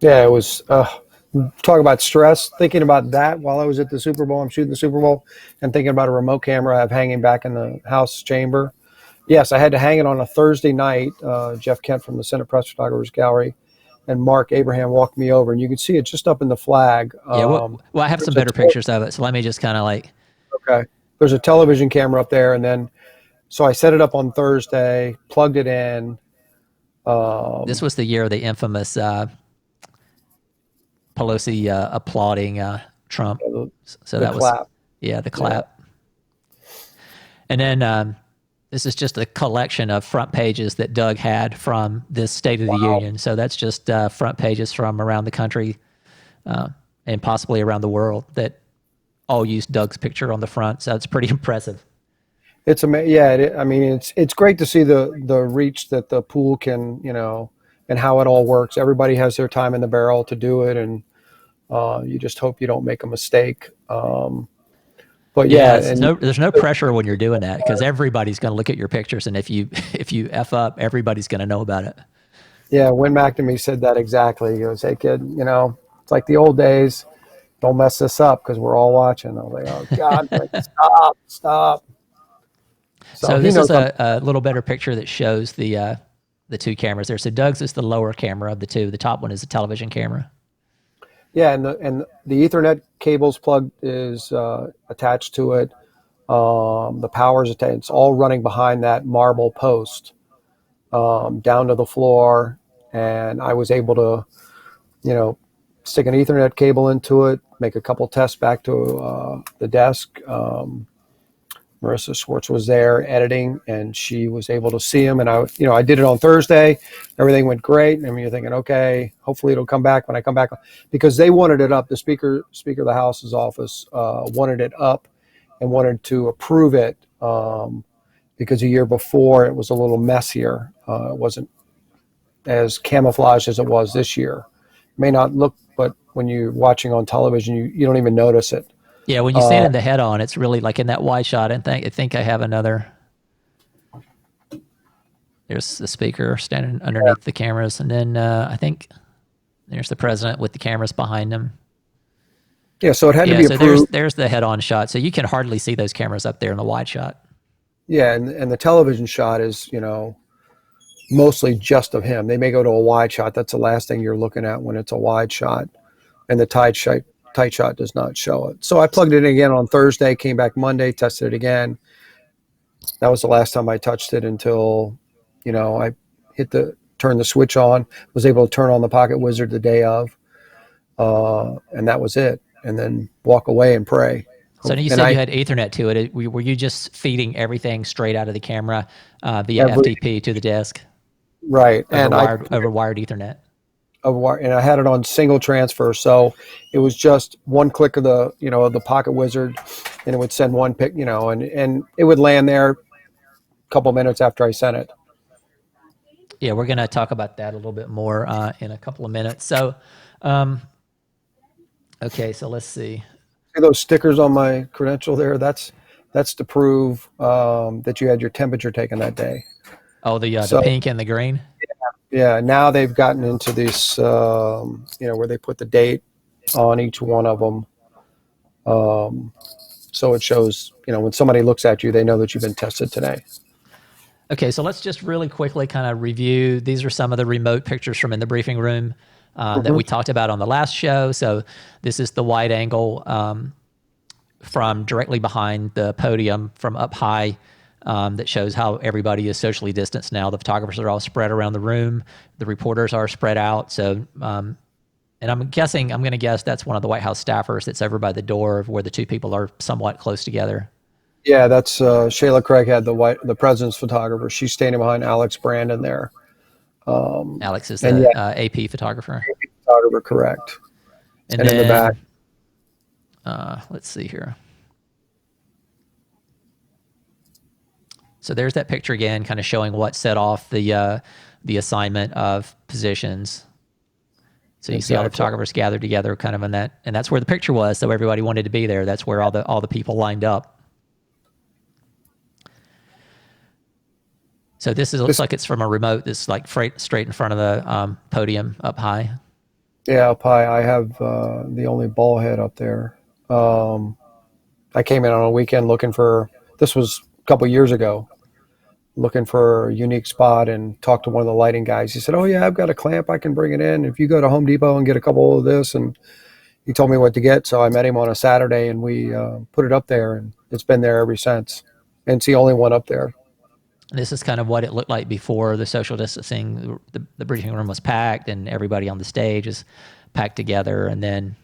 Yeah, it was, talk about stress, thinking about that while I was at the Super Bowl. I'm shooting the Super Bowl and thinking about a remote camera I have hanging back in the House chamber. Yes, I had to hang it on a Thursday night. Jeff Kent from the Senate Press Photographers Gallery and Mark Abraham walked me over, and you can see it just up in the flag. Yeah, well, I have some better pictures of it, so let me just kind of like... Okay. There's a television camera up there, and then, so I set it up on Thursday, plugged it in. This was the year of the infamous Pelosi applauding Trump. So that clap. Was... Yeah, the clap. Yeah. And then... this is just a collection of front pages that Doug had from this State of the Union. So that's just front pages from around the country and possibly around the world that all use Doug's picture on the front. So it's pretty impressive. It's amazing. Yeah, I mean, it's great to see the reach that the pool can, and how it all works. Everybody has their time in the barrel to do it, and you just hope you don't make a mistake. But yeah, there's no pressure when you're doing that, because everybody's going to look at your pictures, and if you F up, everybody's going to know about it. Yeah, Win McNamee said that exactly. He goes, "Hey kid, it's like the old days. Don't mess this up because we're all watching." I was like, "Oh God, stop!" So this is a little better picture that shows the two cameras there. So Doug's is the lower camera of the two. The top one is a television camera. Yeah, and the Ethernet cable's plug is attached to it. The power's attached. It's all running behind that marble post down to the floor. And I was able to, stick an Ethernet cable into it, make a couple tests back to the desk. Marissa Schwartz was there editing, and she was able to see him. And I did it on Thursday. Everything went great. I mean, you're thinking, okay, hopefully it'll come back when I come back, because they wanted it up. The Speaker of the House's office wanted it up and wanted to approve it because a year before it was a little messier. It wasn't as camouflaged as it was this year. It may not look, but when you're watching on television, you don't even notice it. Yeah, when you stand in the head-on, it's really like in that wide shot. I think I have another. There's the speaker standing underneath the cameras, and then I think there's the president with the cameras behind him. Yeah, so it had to be approved. So there's the head-on shot. So you can hardly see those cameras up there in the wide shot. Yeah, and the television shot is, mostly just of him. They may go to a wide shot. That's the last thing you're looking at when it's a wide shot, and the tight shot does not show it. So I plugged it in again on Thursday, came back Monday, tested it again. That was the last time I touched it until, I turned the switch on, was able to turn on the Pocket Wizard the day of, and that was it. And then walk away and pray. So you said you had Ethernet to it. Were you just feeding everything straight out of the camera via FTP to the desk? Right. Over wired Ethernet. And I had it on single transfer, so it was just one click of the Pocket Wizard, and it would send one pic, and it would land there a couple minutes after I sent it. Yeah, we're going to talk about that a little bit more in a couple of minutes. So, okay, so let's see. See those stickers on my credential there? That's to prove that you had your temperature taken that day. Oh, the pink and the green? Yeah, now they've gotten into this, where they put the date on each one of them. So it shows, when somebody looks at you, they know that you've been tested today. Okay, so let's just really quickly kind of review. These are some of the remote pictures from in the briefing room that Hmm. we talked about on the last show. So this is the wide angle from directly behind the podium from up high that shows how everybody is socially distanced now. The photographers are all spread around the room. The reporters are spread out. So, and I'm going to guess that's one of the White House staffers that's over by the door where the two people are somewhat close together. Yeah, that's Shayla Craig had the president's photographer. She's standing behind Alex Brandon there. Alex is And the yeah, AP photographer. photographer, correct. And And in the back, then, let's see here. So there's that picture again, kind of showing what set off the assignment of positions. So you see all the photographers gathered together, kind of in that, and that's where the picture was. So everybody wanted to be there. That's where all the people lined up. So this looks like it's from a remote. This like straight in front of the podium up high. Yeah, up high. I have the only ball head up there. I came in on a weekend looking for. This was a couple years ago. Looking for a unique spot and talked to one of the lighting guys. He said, "Oh yeah, I've got a clamp. I can bring it in. If you go to Home Depot and get a couple of this," and he told me what to get. So I met him on a Saturday and we put it up there, and it's been there ever since. And it's the only one up there. This is kind of what it looked like before the social distancing. The briefing room was packed, and everybody on the stage is packed together. And then,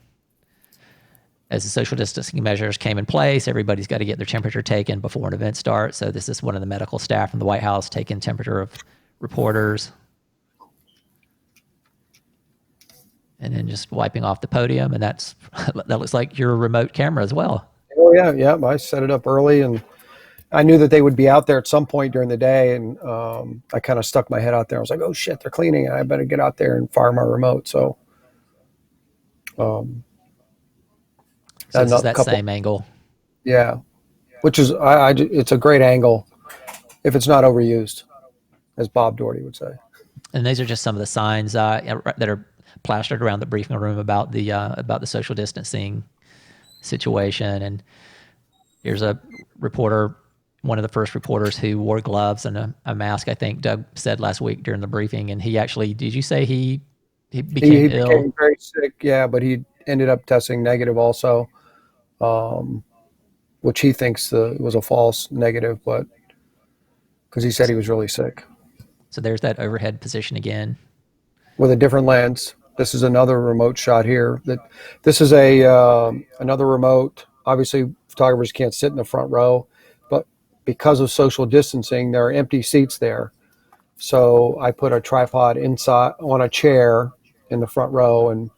as the social distancing measures came in place, everybody's got to get their temperature taken before an event starts. So this is one of the medical staff from the White House taking temperature of reporters, and then just wiping off the podium. And that looks like your remote camera as well. Oh yeah, yeah. I set it up early, and I knew that they would be out there at some point during the day, and I kind of stuck my head out there. I was like, "Oh shit, they're cleaning! I better get out there and fire my remote." So, So this is that couple, same angle. yeah, which is it's a great angle if it's not overused, as Bob Doherty would say. And these are just some of the signs that are plastered around the briefing room about the social distancing situation. And here's a reporter, one of the first reporters who wore gloves and a mask. I think Doug said last week during the briefing, and he actually, did you say he became ill? He became very sick, yeah, but he ended up testing negative also, which he thinks was a false negative, but because he said he was really sick. So there's that overhead position again. With a different lens. This is another remote shot here. This is another remote. Obviously, photographers can't sit in the front row, but because of social distancing, there are empty seats there. So I put a tripod inside on a chair in the front row, and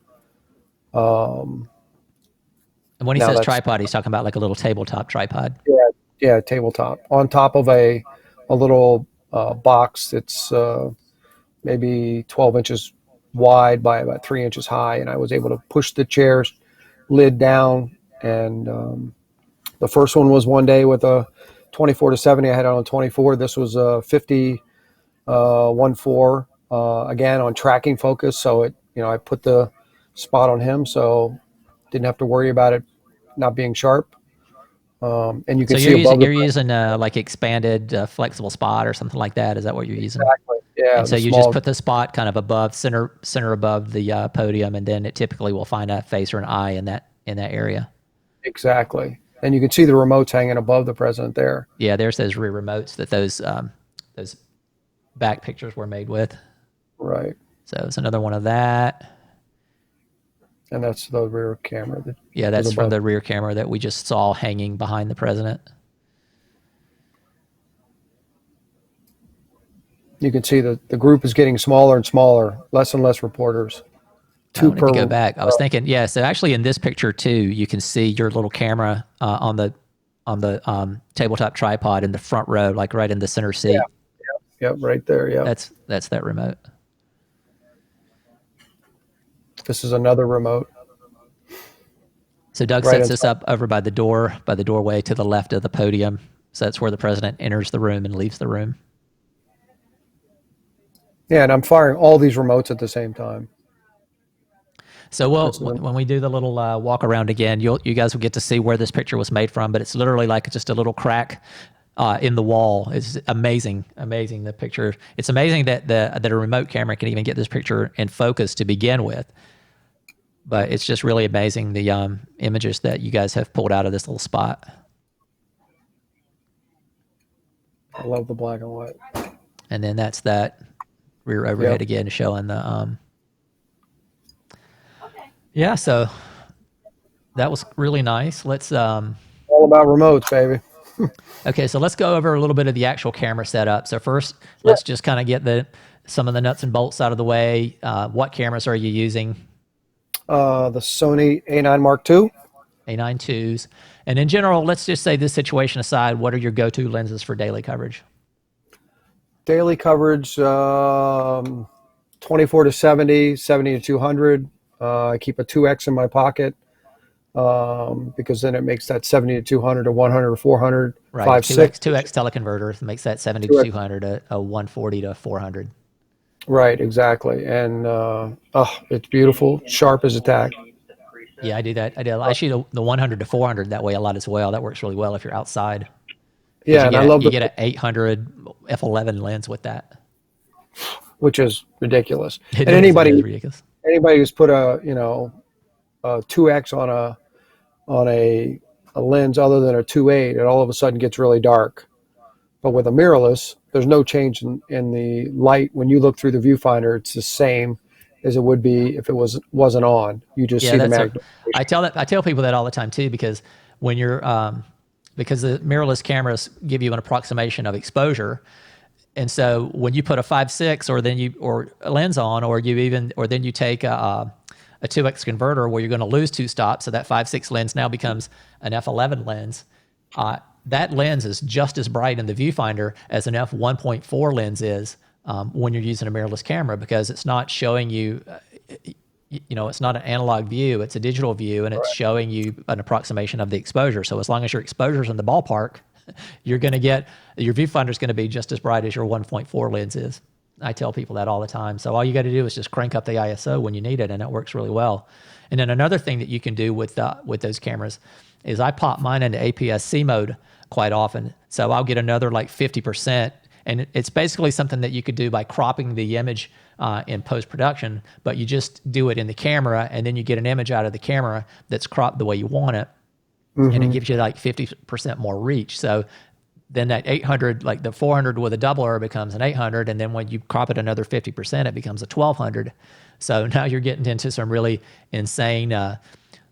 when he says tripod, he's talking about like a little tabletop tripod. Yeah, tabletop on top of a little box that's maybe 12 inches wide by about 3 inches high, and I was able to push the chair's lid down. And the first one was one day with a 24-70. I had it on 24. This was a 50-1-4 again on tracking focus. So I put the spot on him, so didn't have to worry about it not being sharp. And you can see you're using like expanded flexible spot or something like that. Is that what you're using? Exactly. Yeah. And so you just put the spot kind of above center above the podium, and then it typically will find a face or an eye in that area. Exactly. And you can see the remotes hanging above the president there. Yeah, there's those rear remotes that those back pictures were made with. Right. So it's another one of that. And that's the rear camera. That's from the rear camera that we just saw hanging behind the president. You can see the group is getting smaller and smaller, less and less reporters. I wanted to go back. I was thinking, so actually in this picture too, you can see your little camera on the tabletop tripod in the front row, like right in the center seat. Yeah, right there. Yeah, that's that remote. This is another remote. So Doug sets this up over by the doorway to the left of the podium. So that's where the president enters the room and leaves the room. Yeah, and I'm firing all these remotes at the same time. So when we do the little walk around again, you guys will get to see where this picture was made from. But it's literally like just a little crack in the wall. It's amazing, amazing. The picture. It's amazing that a remote camera can even get this picture in focus to begin with. But it's just really amazing the images that you guys have pulled out of this little spot. I love the black and white. And then that's that rear overhead again, showing the yeah. So that was really nice. Let's All about remotes, baby. okay, so let's go over a little bit of the actual camera setup. So first, let's just kind of get some of the nuts and bolts out of the way. What cameras are you using? The Sony A9 Mark II. A9 IIs. And in general, let's just say this situation aside, what are your go-to lenses for daily coverage? Daily coverage, 24 to 70, 70 to 200. I keep a 2X in my pocket because then it makes that 70 to 200 to 100 to 400. Right, 5.6. 2X teleconverter makes that 70 to 200 a 140 to 400. Right, exactly. And it's beautiful, sharp as a tack. Yeah, I do that. I shoot the 100 to 400 that way a lot as well. That works really well if you're outside. Yeah, and I love you get an 800 f11 lens with that, which is ridiculous. It is ridiculous. Anybody who's put a 2X on a lens other than a 2.8, it all of a sudden gets really dark. But with a mirrorless, there's no change in the light. When you look through the viewfinder, it's the same as it would be if it wasn't on. You just see the magnification. I tell people that all the time too, because when you're because the mirrorless cameras give you an approximation of exposure, and so when you put a 5.6 or a lens on, or then you take a 2X converter where you're going to lose 2 stops, so that 5.6 lens now becomes an f11 lens. That lens is just as bright in the viewfinder as an f1.4 lens is when you're using a mirrorless camera, because it's not showing you, it's not an analog view, it's a digital view, and it's showing you an approximation of the exposure. So as long as your exposure's in the ballpark, your viewfinder's going to be just as bright as your 1.4 lens is. I tell people that all the time. So all you got to do is just crank up the ISO when you need it, and it works really well. And then another thing that you can do with those cameras is I pop mine into APS-C mode quite often. So I'll get another like 50%. And it's basically something that you could do by cropping the image in post-production, but you just do it in the camera, and then you get an image out of the camera that's cropped the way you want it. Mm-hmm. And it gives you like 50% more reach. So then that 800, like the 400 with a doubler becomes an 800. And then when you crop it another 50%, it becomes a 1200. So now you're getting into some really insane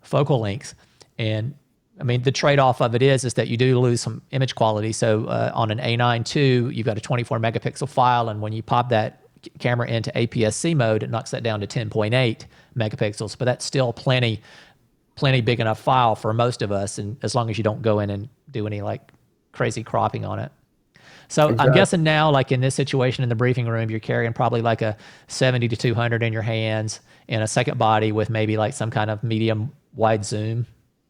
focal lengths. And I mean, the trade-off of it is that you do lose some image quality. So on an A9 II, you've got a 24 megapixel file, and when you pop that camera into APS-C mode, it knocks that down to 10.8 megapixels. But that's still plenty big enough file for most of us, and as long as you don't go in and do any like crazy cropping on it. So exactly. I'm guessing now, like in this situation in the briefing room, you're carrying probably like a 70 to 200 in your hands and a second body with maybe like some kind of medium wide zoom.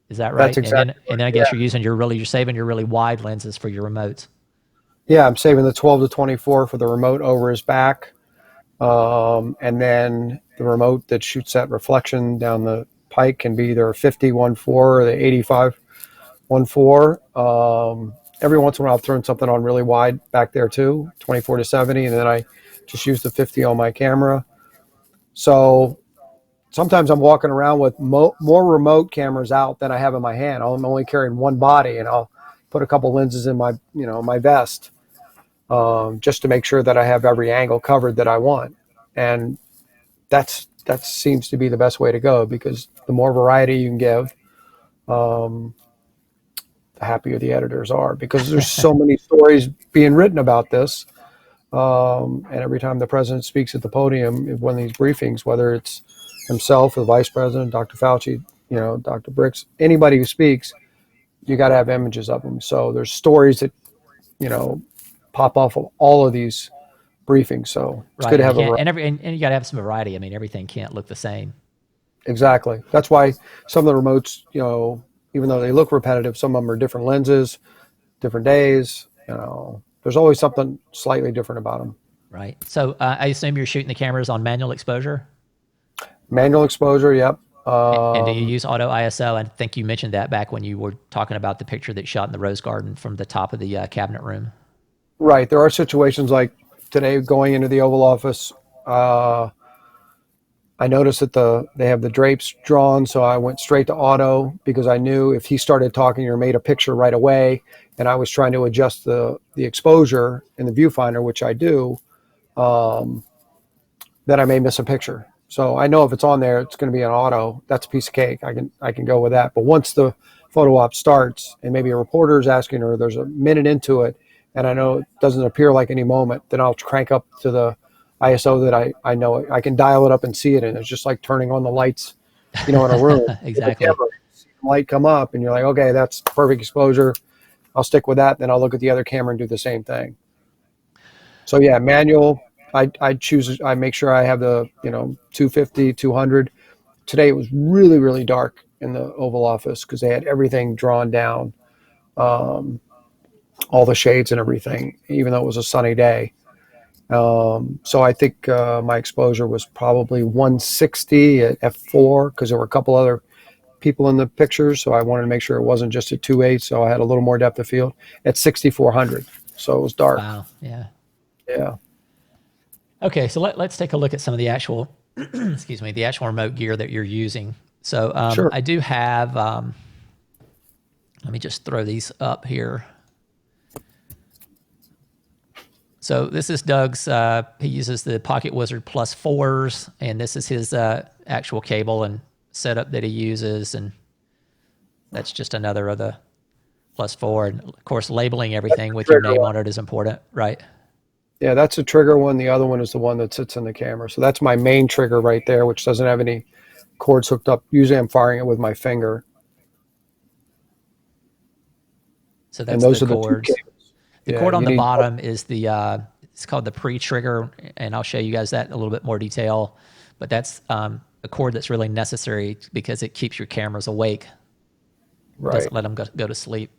Is that right? That's exactly. And then I guess you're saving your really wide lenses for your remotes. Yeah, I'm saving the 12 to 24 for the remote over his back. And then the remote that shoots that reflection down the pike can be either a 50-1.4 or the 85-1.4. Every once in a while, I'll throw something on really wide back there too, 24 to 70, and then I just use the 50 on my camera. So sometimes I'm walking around with more remote cameras out than I have in my hand. I'm only carrying one body, and I'll put a couple lenses in my, my vest, just to make sure that I have every angle covered that I want. And that seems to be the best way to go, because the more variety you can give, the happier the editors are, because there's so many stories being written about this. And every time the president speaks at the podium in one of these briefings, whether it's himself, the vice president, Dr. Fauci, Dr. Bricks, anybody who speaks, you got to have images of them. So there's stories that, pop off of all of these briefings. So it's good to have and you got to have some variety. I mean, everything can't look the same. Exactly. That's why some of the remotes, even though they look repetitive, some of them are different lenses, different days. There's always something slightly different about them. Right. So I assume you're shooting the cameras on manual exposure? Manual exposure, yep. And do you use auto ISO? I think you mentioned that back when you were talking about the picture that shot in the rose garden from the top of the cabinet room. Right. There are situations like today going into the Oval Office. I noticed that they have the drapes drawn, so I went straight to auto because I knew if he started talking or made a picture right away, and I was trying to adjust the exposure in the viewfinder, which I do, then I may miss a picture. So I know if it's on there, it's going to be an auto. That's a piece of cake. I can go with that. But once the photo op starts, and maybe a reporter is asking, or there's a minute into it, and I know it doesn't appear like any moment, then I'll crank up to the ISO that I know I can dial it up and see it, and it's just like turning on the lights, in a room. The Exactly. camera, see the light come up, and you're like, okay, that's perfect exposure. I'll stick with that. Then I'll look at the other camera and do the same thing. So yeah, manual. I choose. I make sure I have the 250, 200. Today it was really really dark in the Oval Office because they had everything drawn down, um, all the shades and everything, even though it was a sunny day. So I think my exposure was probably 160 at f4 because there were a couple other people in the pictures, so I wanted to make sure it wasn't just at 2.8. So I had a little more depth of field at 6400. So it was dark. Wow. Yeah. Yeah. Okay, so let's take a look at some of the actual, excuse me, the actual remote gear that you're using. So Sure. I do have, let me just throw these up here. So this is Doug's, he uses the Pocket Wizard Plus 4s, and this is his actual cable and setup that he uses, and that's just another of the Plus 4. And of course, labeling everything with your Trigger name one. on it is important, right? Yeah, that's a trigger one. The other one is the one that sits in the camera. So that's my main trigger right there, which doesn't have any cords hooked up. Usually I'm firing it with my finger. So And that's the those are the two cords. cables. The Yeah, cord on you the need. bottom is it's called the pre-trigger, and I'll show you guys that in a little bit more detail. But that's a cord that's really necessary because it keeps your cameras awake. It Right. doesn't let them go to sleep.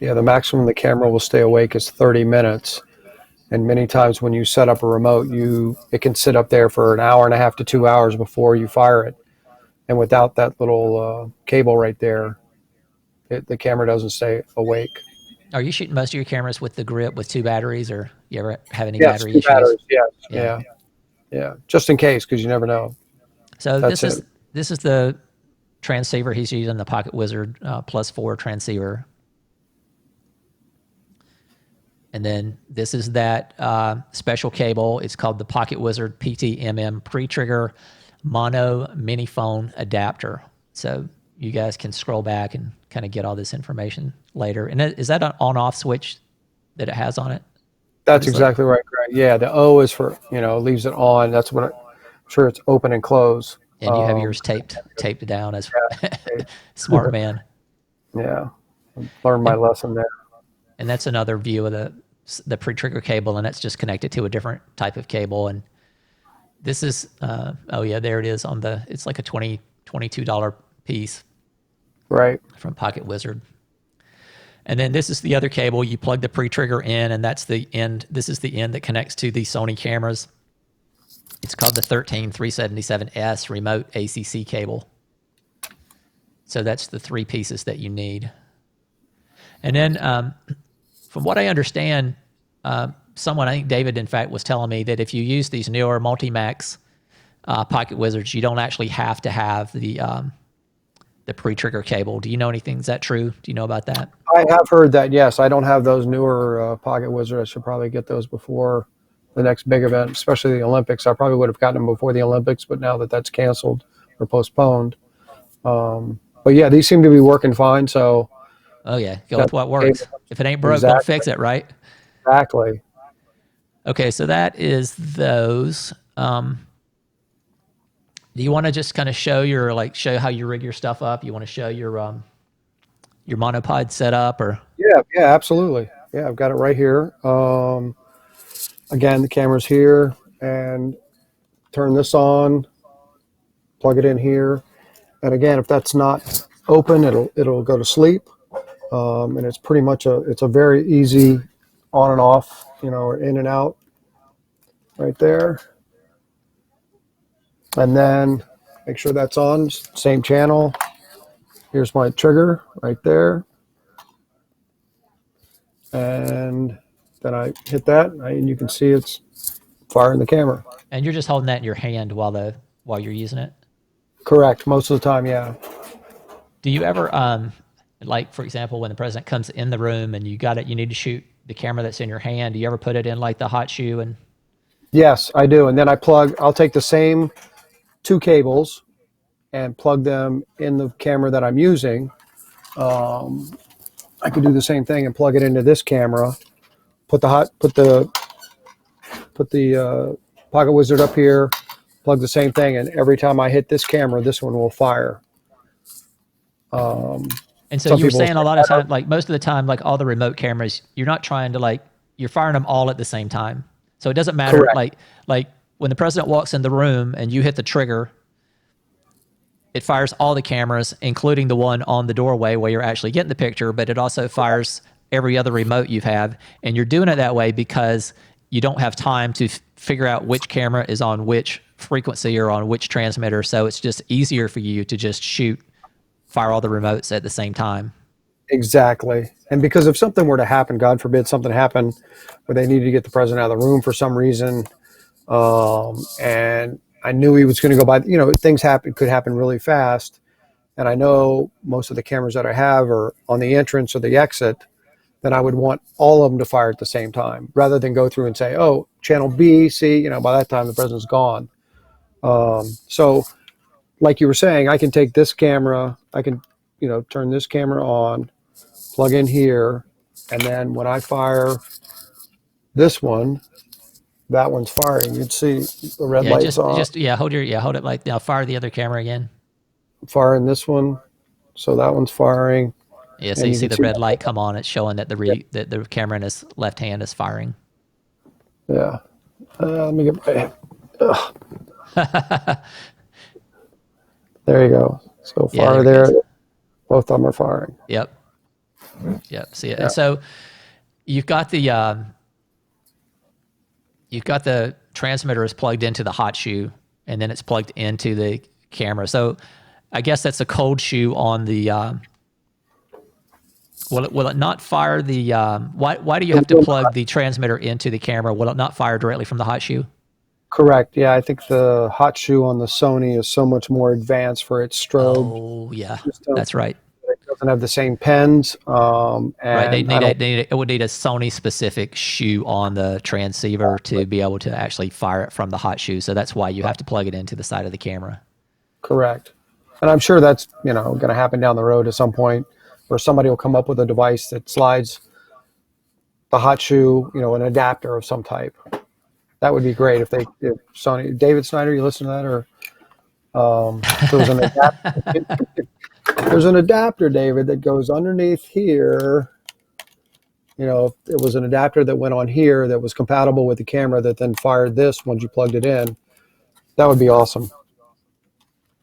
Yeah, the maximum the camera will stay awake is 30 minutes. And many times when you set up a remote, it can sit up there for an hour and a half to 2 hours before you fire it. And without that little cable right there, the camera doesn't stay awake. Are you shooting most of your cameras with the grip with 2 batteries, or you ever have any Yes, battery two issues? batteries. Yes. Yeah. Yeah. Yeah. Just in case, because you never know. So That's this it. is this is the transceiver he's using, the Pocket Wizard Plus 4 transceiver. And then this is that special cable. It's called the Pocket Wizard PTMM pre-trigger mono mini phone adapter. So you guys can scroll back and kind of get all this information later. And is that an on-off switch that it has on it? That's Is that? exactly right, Greg. Yeah, the O is for, leaves it on. That's when I'm sure it's open and close. And you have yours taped down as Okay. smart man. Yeah. Learned my And lesson there. and that's another view of the pre-trigger cable, and that's just connected to a different type of cable. And this is oh yeah, there it is it's like a $22 piece Right. from Pocket Wizard. And then this is the other cable. You plug the pre-trigger in, and that's the end. This is the end that connects to the Sony cameras. It's called the 13377S remote ACC cable. So that's the three pieces that you need. And then from what I understand, someone, I think David, in fact, was telling me that if you use these newer Multimax Pocket Wizards, you don't actually have to have the pre-trigger cable. Do you know anything? Is that true? Do you know about that? I have heard that, yes. I don't have those newer Pocket Wizard. I should probably get those before the next big event, especially the Olympics. I probably would have gotten them before the Olympics, but now that that's canceled or postponed. But yeah, these seem to be working fine. So Oh yeah, go got with what the works. cable. If it ain't broke, don't Exactly. fix it, right? Exactly. Okay, so that is those. Do you want to just kind of show how you rig your stuff up? You want to show your monopod setup, or Yeah, yeah, absolutely. Yeah, I've got it right here. Again, the camera's here, and turn this on, plug it in here. And again, if that's not open, it'll go to sleep. And it's pretty much it's a very easy on and off, or in and out right there. And then Make sure that's on, same channel. Here's my trigger right there. And then I hit that, and you can see it's firing the camera. And you're just holding that in your hand while you're using it. Correct. Most of the time, yeah. Do you ever like, for example, when the president comes in the room and you need to shoot the camera that's in your hand, do you ever put it in like the hot shoe? And Yes, I do. And then I'll take the same 2 cables and plug them in the camera that I'm using. I could do the same thing and plug it into this camera. Put the pocket wizard up here. Plug the same thing, and every time I hit this camera, this one will fire. and so you were saying a lot of time, like most of the time, like all the remote cameras, you're not trying to you're firing them all at the same time. So it doesn't matter. Correct. Like when the president walks in the room and you hit the trigger, it fires all the cameras, including the one on the doorway where you're actually getting the picture, but it also fires every other remote you have. And you're doing it that way because you don't have time to figure out which camera is on which frequency or on which transmitter. So it's just easier for you to just fire all the remotes at the same time. Exactly. And because if something were to happen, God forbid something happened where they needed to get the president out of the room for some reason, and I knew he was going to go by, things could happen really fast. And I know most of the cameras that I have are on the entrance or the exit, then I would want all of them to fire at the same time rather than go through and say, oh, channel B, C, by that time the president's gone. So like you were saying, I can take this camera, I can, turn this camera on, plug in here, and then when I fire this one, that one's firing. You'd see the red lights on. Hold it like now. Fire the other camera again. Firing this one, so that one's firing. Yeah, so you see the red light come on. It's showing that the camera in his left hand is firing. Yeah. Let me get my. There you go. So fire there. Both of them are firing. Yep. See it. Yeah. And so you've got the transmitter is plugged into the hot shoe, and then it's plugged into the camera. So I guess that's a cold shoe on the. Will it not fire the? Why do you have to plug the transmitter into the camera? Will it not fire directly from the hot shoe? Correct. Yeah, I think the hot shoe on the Sony is so much more advanced for its strobe. Oh, yeah, that's right. It doesn't have the same pens. And right, it would need a Sony specific shoe on the transceiver to be able to actually fire it from the hot shoe. So that's why you have to plug it into the side of the camera. Correct. And I'm sure that's going to happen down the road at some point, where somebody will come up with a device that slides the hot shoe, an adapter of some type. That would be great if Sony, David Snyder, you listen to that, or there's an adapter. There's an adapter, David, that goes underneath here. If it was an adapter that went on here that was compatible with the camera that then fired this once you plugged it in, that would be awesome.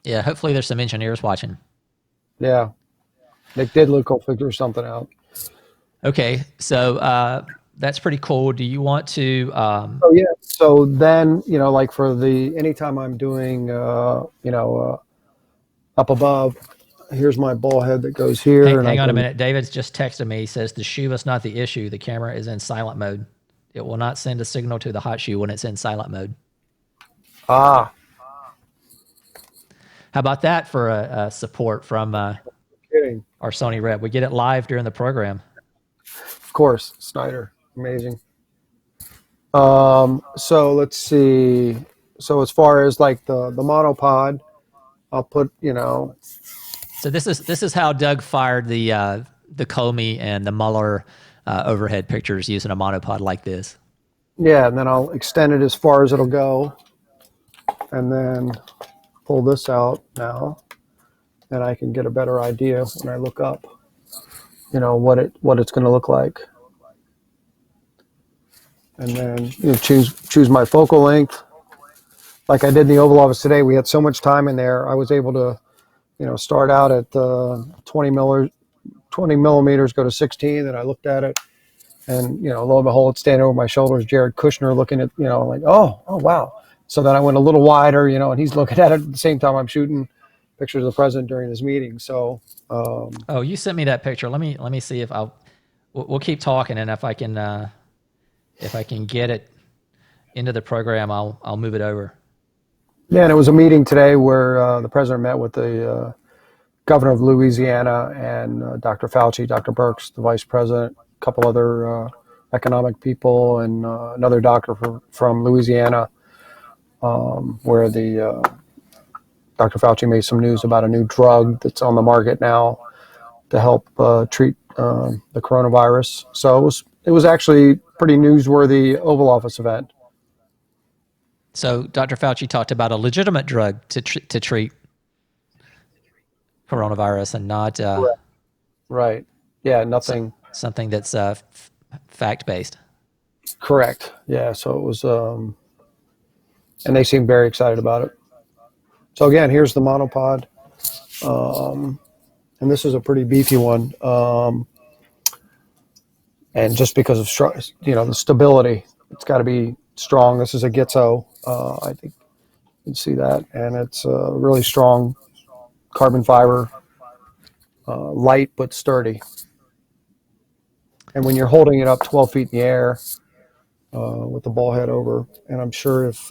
Yeah, hopefully there's some engineers watching. Yeah. Nick Didlick will figure something out. Okay, so that's pretty cool. Do you want to? Oh yeah. So then, like for anytime I'm doing, up above, here's my ball head that goes here. Hang on a minute. David's just texted me. He says the shoe is not the issue. The camera is in silent mode. It will not send a signal to the hot shoe when it's in silent mode. Ah. How about that for a support from our Sony rep? We get it live during the program. Of course, Snyder. Amazing. So let's see. So as far as like the monopod, I'll put, So this is how Doug fired the Comey and the Mueller overhead pictures using a monopod like this. Yeah, and then I'll extend it as far as it'll go, and then pull this out now, and I can get a better idea when I look up, what it's going to look like. And then choose my focal length. Like I did in the Oval Office today, we had so much time in there. I was able to, start out at 20 millimeters, go to 16. And I looked at it, and lo and behold, it's standing over my shoulders. Jared Kushner looking at, like, oh wow, So then I went a little wider, and he's looking at it at the same time I'm shooting pictures of the president during his meeting. So, Oh, you sent me that picture. Let me see if we'll keep talking, and if I can get it into the program, I'll move it over. yeah, and it was a meeting today where the president met with the governor of Louisiana and Dr. Fauci, Dr. Birx, the vice president, a couple other economic people, and another doctor from Louisiana, where the Dr. Fauci made some news about a new drug that's on the market now to help treat the coronavirus. So it was actually pretty newsworthy Oval Office event. So Dr. Fauci talked about a legitimate drug to treat coronavirus, and not Right. Yeah, nothing. something that's fact based. Correct. Yeah, so it was, and they seemed very excited about it. So again, here's the monopod, and this is a pretty beefy one. And just because of the stability, it's got to be strong. This is a Gitzo, I think you can see that, and it's a really strong carbon fiber, light but sturdy. And when you're holding it up 12 feet in the air with the ball head over, and I'm sure if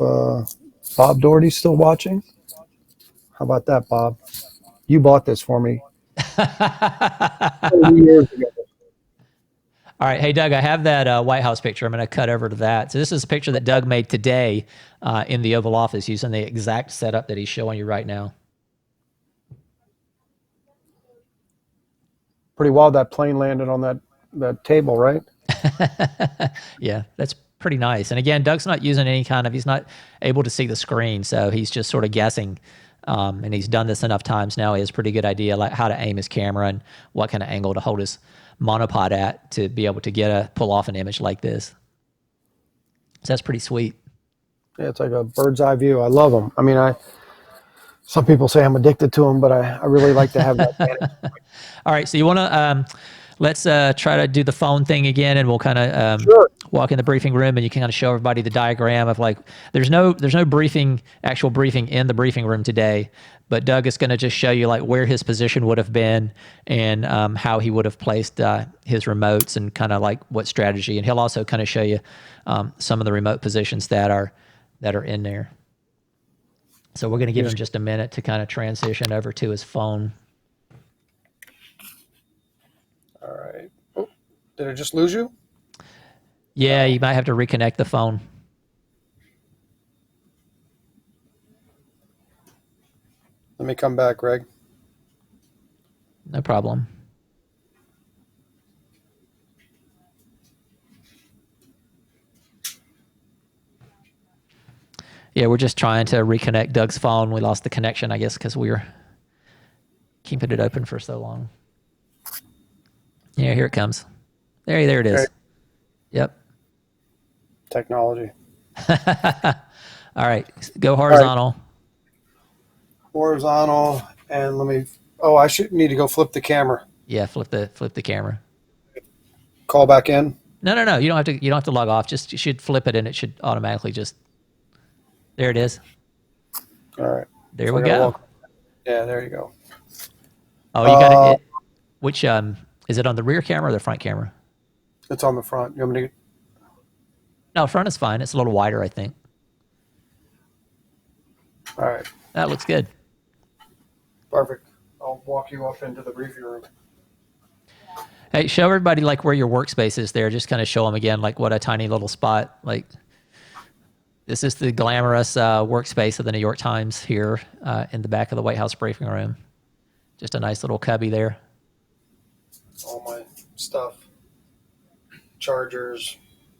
Bob Doherty's still watching, how about that, Bob? You bought this for me 30 years ago. All right. Hey, Doug, I have that White House picture. I'm going to cut over to that. So this is a picture that Doug made today in the Oval Office using the exact setup that he's showing you right now. Pretty wild that plane landed on that table, right? Yeah, that's pretty nice. And again, Doug's not using he's not able to see the screen, so he's just sort of guessing. And he's done this enough times now. He has a pretty good idea like how to aim his camera and what kind of angle to hold his monopod at to be able to pull off an image like this. So that's pretty sweet. Yeah, it's like a bird's eye view. I love them. I mean, some people say I'm addicted to them, but I really like to have that vantage. All right, so you want to let's try to do the phone thing again, and we'll kind of Sure. walk in the briefing room, and you can kind of show everybody the diagram of like there's no actual briefing in the briefing room today, but Doug is going to just show you like where his position would have been and how he would have placed his remotes and kind of like what strategy, and he'll also kind of show you some of the remote positions that are in there. So we're going to give him just a minute to kind of transition over to his phone. All right. Oh, did I just lose you? Yeah, you might have to reconnect the phone. Let me come back, Greg. No problem. Yeah, we're just trying to reconnect Doug's phone. We lost the connection, I guess, because we were keeping it open for so long. Yeah, here it comes. There it is. Right. Yep. Technology. All right, go horizontal. Horizontal, and I should need to go flip the camera. Yeah, flip the camera. Call back in. No. You don't have to log off. Just you should flip it, and it should automatically just. There it is. All right. There we go. Yeah, there you go. Oh, you got it. Which is it on the rear camera or the front camera? It's on the front. You want me to? No, front is fine. It's a little wider, I think. All right. That looks good. Perfect. I'll walk you up into the briefing room. Hey, show everybody like where your workspace is there. Just kind of show them again, like what a tiny little spot. Like this is the glamorous workspace of the New York Times here in the back of the White House briefing room. Just a nice little cubby there. All my stuff. Chargers,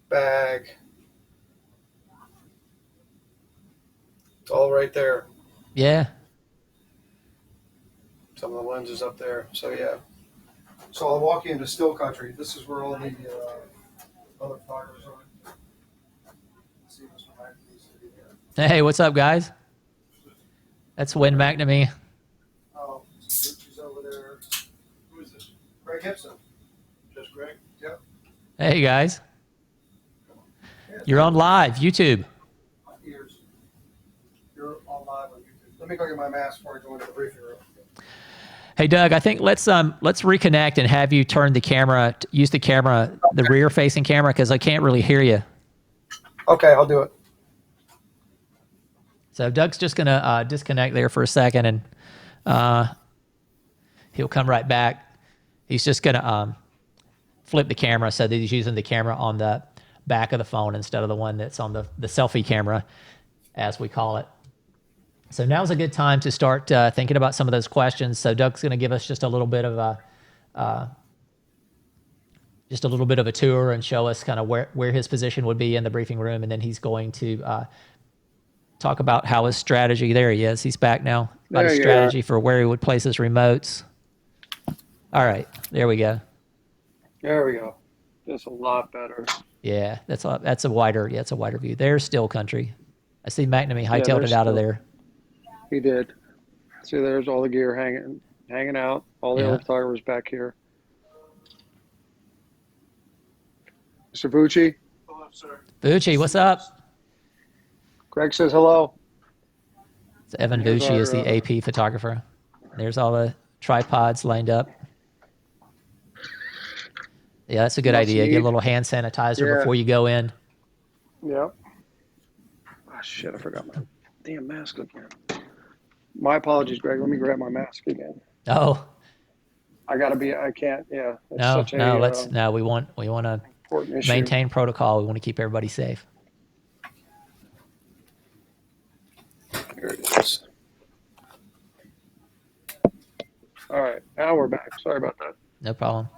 bag. It's all right there. Yeah. Some of the lenses up there. So yeah. So I'll walk you into still country. This is where all the other photographers are. See Mr. McNamee's sitting here. Hey, what's up, guys? That's Win McNamee. Oh, she's over there. Who is this? Greg Gibson. Just Greg? Yep. Hey, guys. You're on live, YouTube. Ears. me go get my mask before I go into the briefing room. Hey, Doug, I think let's reconnect and have you turn the camera, use the rear-facing camera, because I can't really hear you. Okay, I'll do it. So Doug's just going to disconnect there for a second, and he'll come right back. He's just going to flip the camera so that he's using the camera on the back of the phone instead of the one that's on the selfie camera, as we call it. So now's a good time to start thinking about some of those questions. So Doug's going to give us just a little bit of a tour and show us kind of where his position would be in the briefing room, and then he's going to talk about how his strategy. There he is. He's back now. About his strategy for where he would place his remotes. All right, there we go. There we go. That's a lot better. Yeah, that's a wider view. There's still country. I see McNamee hightailed it out of there. He did. See, there's all the gear hanging out. All the other photographers back here. Mr. Bucci. Hello, sir. Bucci, what's up? Greg says hello. So Evan Bucci is the AP photographer. There's all the tripods lined up. Yeah, that's a good idea. Get a little hand sanitizer before you go in. Yep. Oh, shit, I forgot my damn mask again. My apologies, Greg. Let me grab my mask again. Oh. I can't, yeah. We want to maintain protocol. We want to keep everybody safe. Here it is. All right, now we're back. Sorry about that. No problem.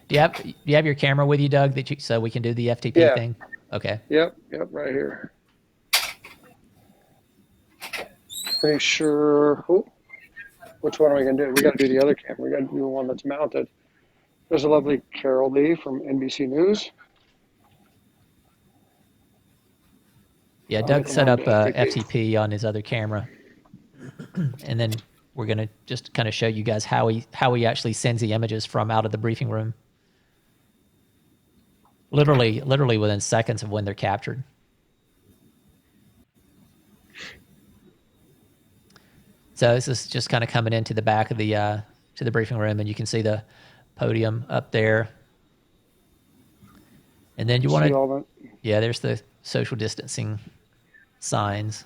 Do you have your camera with you, Doug, so we can do the FTP thing? Okay. Yep, right here. Pretty sure. Which one are we gonna do? We got to do the other camera. We got to do the one that's mounted. There's a lovely Carol Lee from NBC News. Yeah, Doug set up FTP on his other camera, and then we're gonna just kind of show you guys how he actually sends the images from out of the briefing room. Literally within seconds of when they're captured. So this is just kind of coming into the back of the to the briefing room, and you can see the podium up there. And then you want to, there's the social distancing signs.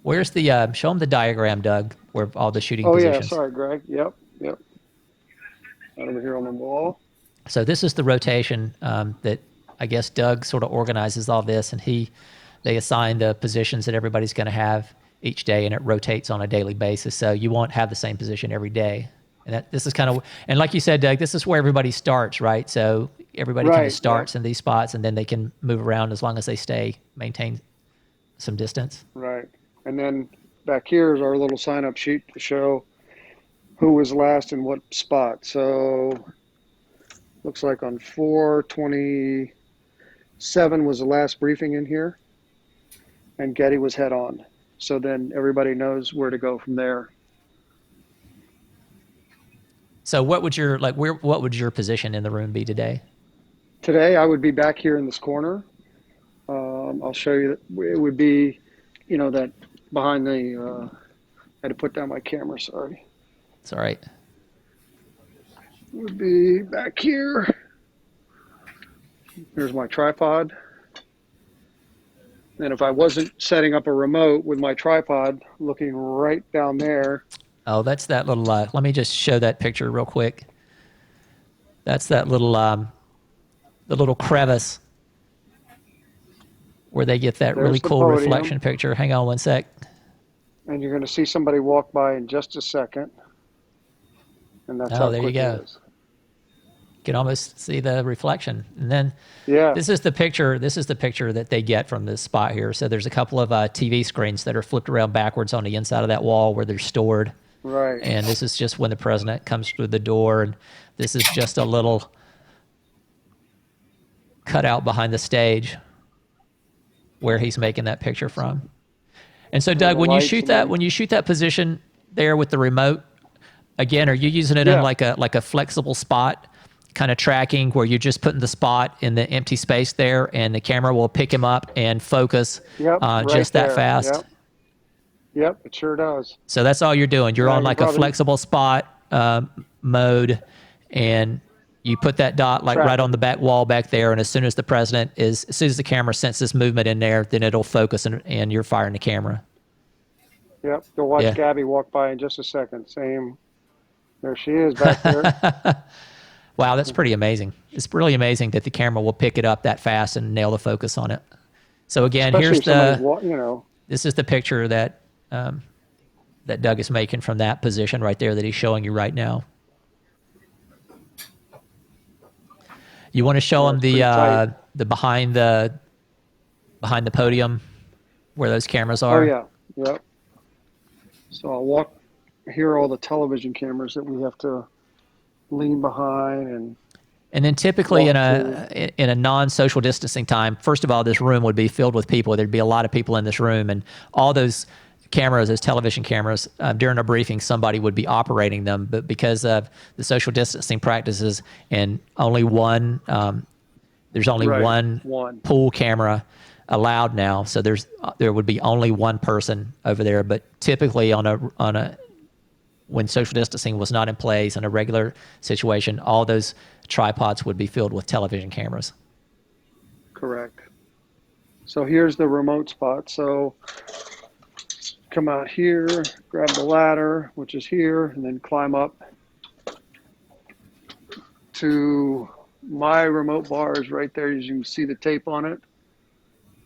Where's the show them the diagram, Doug, where all the shooting positions. Oh yeah, sorry, Greg. Yep. Right over here on the wall. So this is the rotation that I guess Doug sort of organizes all this, and they assign the positions that everybody's going to have each day, and it rotates on a daily basis. So you won't have the same position every day. And this is kind of, and like you said, Doug, this is where everybody starts, right? So everybody kind of starts in these spots, and then they can move around as long as they maintain some distance. Right. And then back here is our little sign-up sheet to show who was last in what spot. So looks like on 4/27 was the last briefing in here, and Getty was head on. So then everybody knows where to go from there. So what would your position in the room be today? Today I would be back here in this corner. I'll show you that it would be, that behind the. I had to put down my camera. Sorry. It's all right. It would be back here. Here's my tripod. And if I wasn't setting up a remote with my tripod looking right down there. Oh, that's that little, let me just show that picture real quick. That's that little, the little crevice where they get that really cool reflection picture. Hang on one sec. And you're going to see somebody walk by in just a second. And that's how there you quick go. it is. You can almost see the reflection. And then Yeah. this is the picture that they get from this spot here. So there's a couple of TV screens that are flipped around backwards on the inside of that wall where they're stored. Right. And this is just when the president comes through the door, and this is just a little cutout behind the stage where he's making that picture from. And so Doug, when you shoot that position there with the remote, again, are you using it in like a flexible spot? kind of tracking where you're just putting the spot in the empty space there, and the camera will pick him up and focus Yep, right just that there. fast. Yep, yep, it sure does. So that's all you're doing. You're Now on you like a probably flexible spot mode, and you put that dot like right on tracking. the back wall back there. And as soon as as soon as the camera senses movement in there, then it'll focus and you're firing the camera. Yep, you'll watch Yeah. Gabby walk by in just a second. Same. There she is back there. Wow, that's pretty amazing. It's really amazing that the camera will pick it up that fast and nail the focus on it. So again, Especially here's if somebody's, this is the picture that that Doug is making from that position right there that he's showing you right now. You want to show him it's pretty tight. the behind the podium where those cameras Oh are. yeah, yep. So I'll walk. Here are all the television cameras that we have to lean behind and And then typically walk in a non-social distancing time, first of all, this room would be filled with people. There'd be a lot of people in this room, and all those cameras, those television cameras, during a briefing, somebody would be operating them. But because of the social distancing practices and only one, there's only one one. pool camera allowed now, so there would be only one person over there. But typically on a when social distancing was not in place in a regular situation, all those tripods would be filled with television cameras. Correct. So here's the remote spot. So come out here, grab the ladder, which is here, and then climb up to my remote bar is right there. As you can see the tape on it.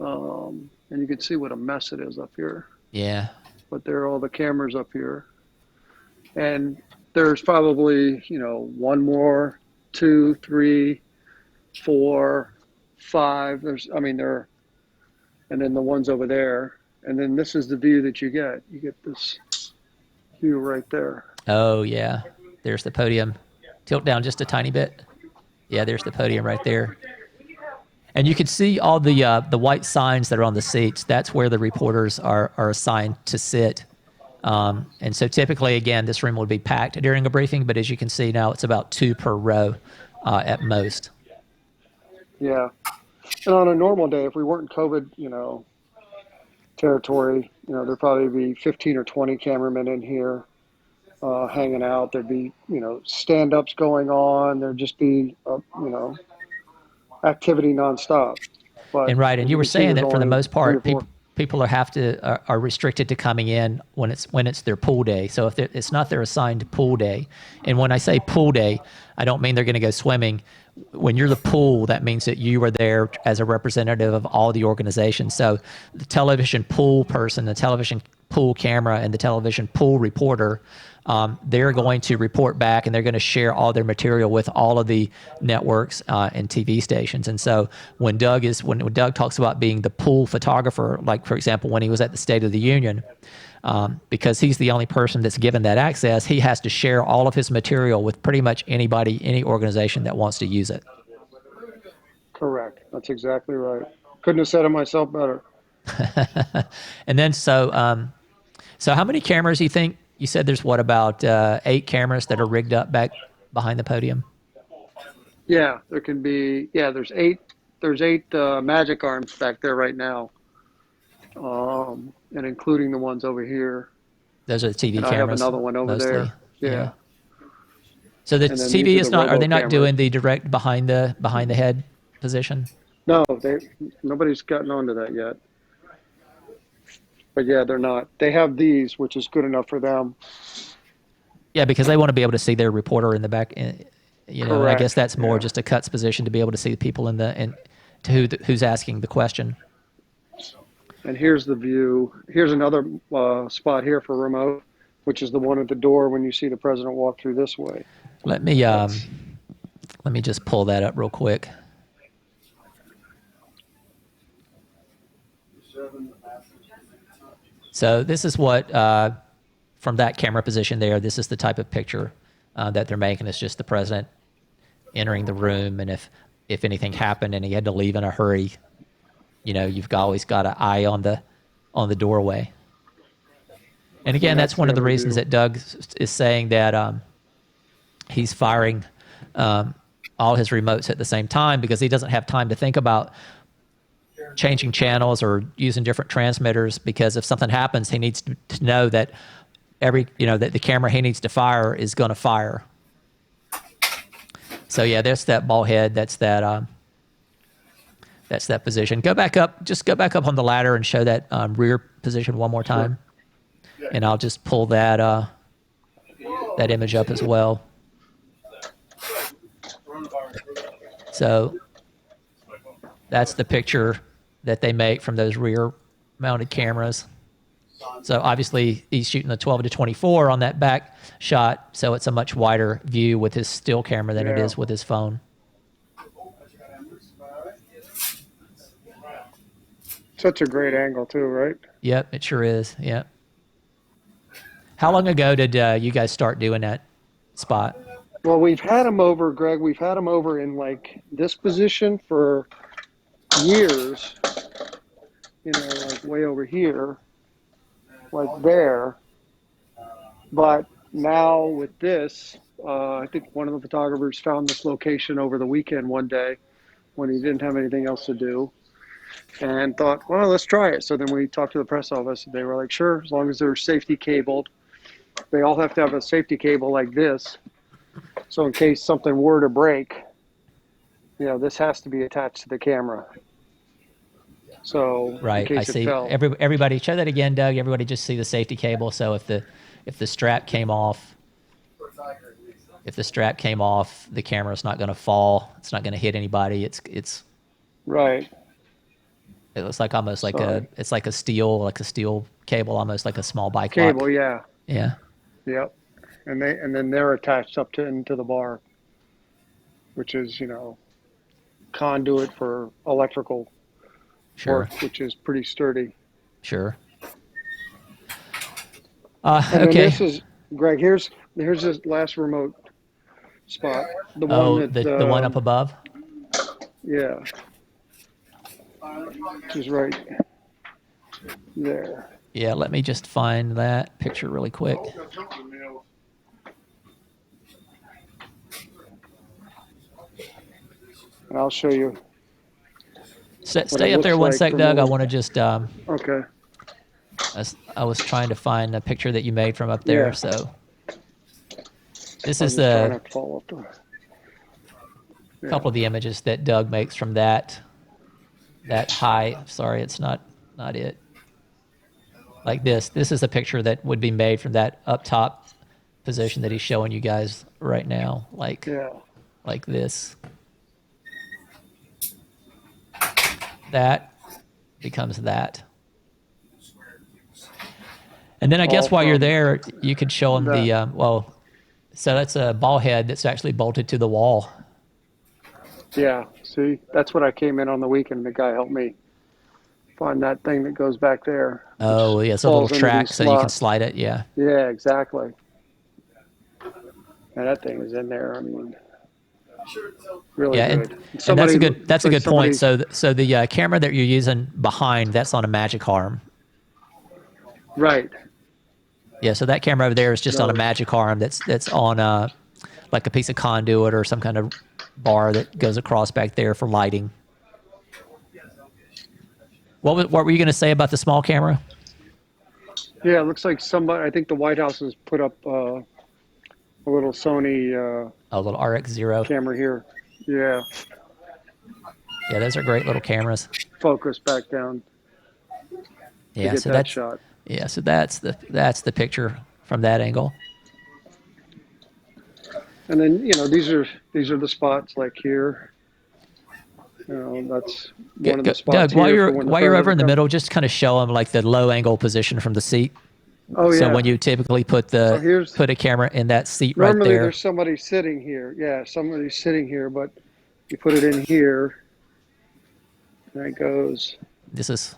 And you can see what a mess it is up here. Yeah. But there are all the cameras up here. And there's probably, one more, 2, 3, 4, 5. And then the ones over there. And then this is the view that you get. You get this view right there. Oh, yeah. There's the podium. Tilt down just a tiny bit. Yeah, there's the podium right there. And you can see all the white signs that are on the seats. That's where the reporters are assigned to sit. And so typically, again, this room would be packed during a briefing, but as you can see now, it's about 2 per row at most. Yeah. And on a normal day, if we weren't in COVID, territory, there'd probably be 15 or 20 cameramen in here hanging out. There'd be, stand-ups going on. There'd just be, activity nonstop. But And you were saying that for the most part, people. people are restricted to coming in when it's their pool day. So if it's not their assigned pool day, and when I say pool day, I don't mean they're going to go swimming. When you're the pool, that means that you were there as a representative of all the organizations. So the television pool person, the television pool camera, and the television pool reporter, they're going to report back, and they're going to share all their material with all of the networks and TV stations. And so when Doug talks about being the pool photographer, like for example when he was at the State of the Union, because he's the only person that's given that access, he has to share all of his material with pretty much anybody, any organization that wants to use it. Correct. That's exactly right. Couldn't have said it myself better. And then so how many cameras do you think? You said there's about 8 cameras that are rigged up back behind the podium? Yeah, there can be. Yeah, there's 8. There's 8 magic arms back there right now, and including the ones over here. Those are the TV And cameras. I have another one over mostly. there. Yeah. So the And then TV these are is the not. Are they robo not cameras. doing the direct behind the head position? No, nobody's gotten onto that yet. But yeah, they're not. They have these, which is good enough for them. Yeah, because they want to be able to see their reporter in the back. I Correct. guess that's more Yeah. just a cuts position to be able to see the people who's asking the question. And here's the view. Here's another spot here for remote, which is the one at the door when you see the president walk through this way. Let me just pull that up real quick. So this is what, from that camera position there, this is the type of picture that they're making. It's just the president entering the room, and if anything happened and he had to leave in a hurry, you've always got an eye on the doorway. And again, And that's that's one the of the other reasons view. that Doug is saying that he's firing all his remotes at the same time because he doesn't have time to think about changing channels or using different transmitters, because if something happens, he needs to know that that the camera he needs to fire is going to fire. So yeah, there's that ball head. That's that position. Go back up. Just go back up on the ladder and show that rear position one more time. Sure. And I'll just pull that image up as well. So that's the picture that they make from those rear mounted cameras. So obviously he's shooting a 12 to 24 on that back shot, so it's a much wider view with his still camera than it is with his phone. Such a great angle too, right? Yep, it sure is. Yep. How long ago did you guys start doing that spot? Well, we've had him over, Greg. We've had him over in like this position for years. Like way over here, like there. But now with this, I think one of the photographers found this location over the weekend one day when he didn't have anything else to do, and thought, well, let's try it. So then we talked to the press office, and they were like, sure, as long as they're safety cabled. They all have to have a safety cable like this. So in case something were to break, this has to be attached to the camera. So right, I see. Everybody, show that again, Doug. Everybody just see the safety cable. So if the strap came off, the camera's not going to fall. It's not going to hit anybody. It's right. It looks like almost like it's like a steel cable, almost like a small bike cable. lock. Yeah. Yeah. Yep. And then they're attached into the bar, which is conduit for electrical work, which is pretty sturdy. Sure. And okay. This is Greg. Here's this last remote spot. The one the one up above. Yeah. Which is right there. Yeah. Let me just find that picture really quick. And I'll show you. Stay up there one sec, Doug. I want to just. Okay. I was trying to find a picture that you made from up there. Yeah. So this is a couple of the images that Doug makes from that high. Sorry, it's not it. Like this. This is a picture that would be made from that up top position that he's showing you guys right now. Like this. That becomes that. And then I guess while you're there, you could show them so that's a ball head that's actually bolted to the wall. Yeah, see, that's what I came in on the weekend. The guy helped me find that thing that goes back there. Oh, yeah, it's a little track so you can slide it, yeah. Yeah, exactly. And that thing is in there, I mean, really good. And that's a good point. So the camera that you're using behind, that's on a Magic arm. Right. Yeah, so that camera over there is just on a Magic arm that's on like a piece of conduit or some kind of bar that goes across back there for lighting. What were you going to say about the small camera? Yeah, it looks like somebody, I think the White House has put up a little Sony a little RX0 camera here. Yeah. Yeah, those are great little cameras. Focus back down. Yeah, so that's shot. Yeah, so that's the picture from that angle. And then these are the spots like here. That's one of the spots. Doug, while you're over in the middle, just kind of show them like the low angle position from the seat. Oh yeah. So when you typically put a camera in that seat right there. Normally there's somebody sitting here. Yeah, somebody's sitting here, but you put it in here, and it goes. This is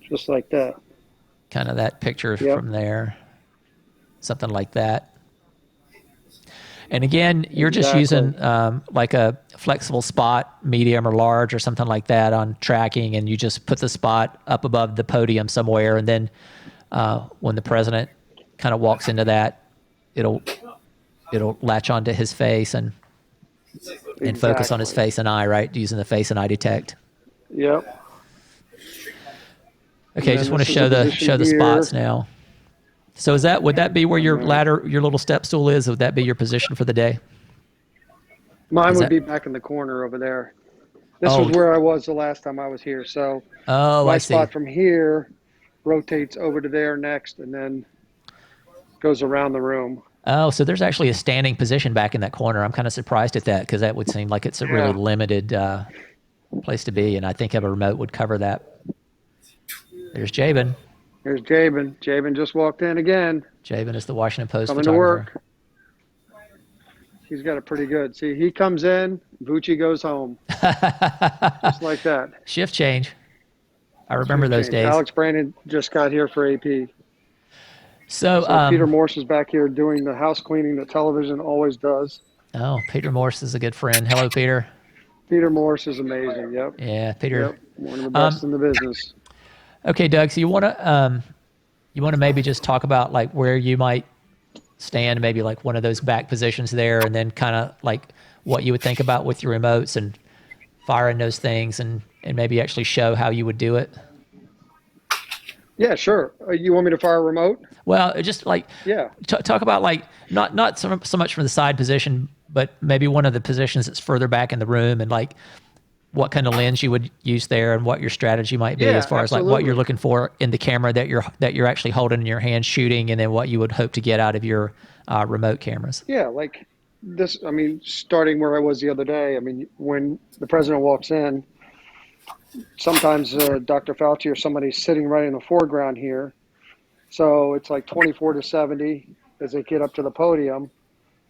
just like that. Kind of that picture from there. Something like that. And again, you're just using like a flexible spot, medium or large or something like that on tracking, and you just put the spot up above the podium somewhere, and then when the president kind of walks into that, it'll it'll latch onto his face and focus on his Exactly. face and eye, right? Using the face and eye detect. Yep. Okay, And just then want to this is a show position the spots here. now. So would that be where your And then ladder, your little step stool is? Would that be your position for the day? mine Is would that? be back in the corner over there. This was Oh, where I was the last time I was here. So oh, I my see. spot from here rotates over to there next and then goes around the room. Oh, so there's actually a standing position back in that corner. I'm kind of surprised at that because that would seem like it's a really Yeah. limited place to be, and I think a remote would cover that. There's Jabin. Here's Jabin. Jabin just walked in again, Jabin is the Washington Post coming to photographer. work. He's got it pretty good. See, he comes in, Vucci goes home. Just like that. Shift change. I remember Shift those change. days. Alex Brandon just got here for AP. So, So Peter Morse is back here doing the house cleaning that television always does. oh, Peter Morse is a good friend. Hello, Peter. Peter Morse is amazing. Yep. Yeah, Peter. Yep. One of the best in the business. Okay, Doug. So you want to maybe just talk about like where you might stand, maybe like one of those back positions there, and then kind of like what you would think about with your remotes and firing those things, and maybe actually show how you would do it. Yeah, sure. You want me to fire a remote? Well, just like Yeah. talk about like not so much from the side position, but maybe one of the positions that's further back in the room, and like what kind of lens you would use there, and what your strategy might be Yeah, as far as like what you're absolutely. looking for in the camera that you're actually holding in your hand shooting, and then what you would hope to get out of your remote cameras. Yeah, like this. I mean, starting where I was the other day. I mean, when the president walks in, sometimes Dr. Fauci or somebody's sitting right in the foreground here. So it's like 24 to 70 as they get up to the podium.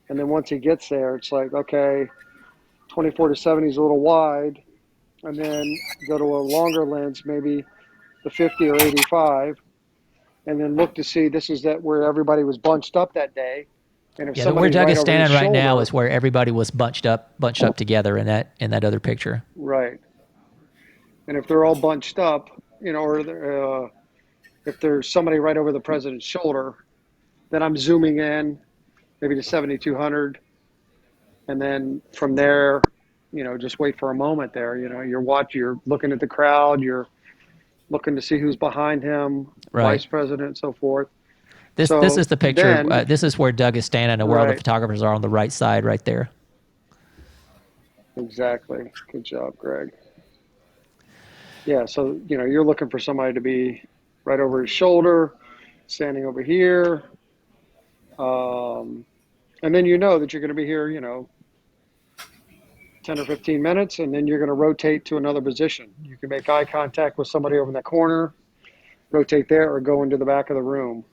And then once he gets there, it's like, okay, 24 to 70 is a little wide. And then go to a longer lens, maybe the 50 or 85. And then look to see this is that where everybody was bunched up that day. And if Yeah, where somebody's Doug right is over his standing right now shoulder, is where everybody was bunched up together in that other picture. right. And if they're all bunched up, or if there's somebody right over the president's shoulder, then I'm zooming in maybe to 7,200. And then from there, just wait for a moment there. You're looking at the crowd, you're looking to see who's behind him, Right. vice president, and so forth. This So is the picture. then, This is where Doug is standing, and where all the right, photographers are on the right side, right there. exactly. Good job, Greg. Yeah, so, you're looking for somebody to be right over his shoulder, standing over here. And then that you're going to be here, 10 or 15 minutes, and then you're going to rotate to another position. You can make eye contact with somebody over in that corner, rotate there, or go into the back of the room.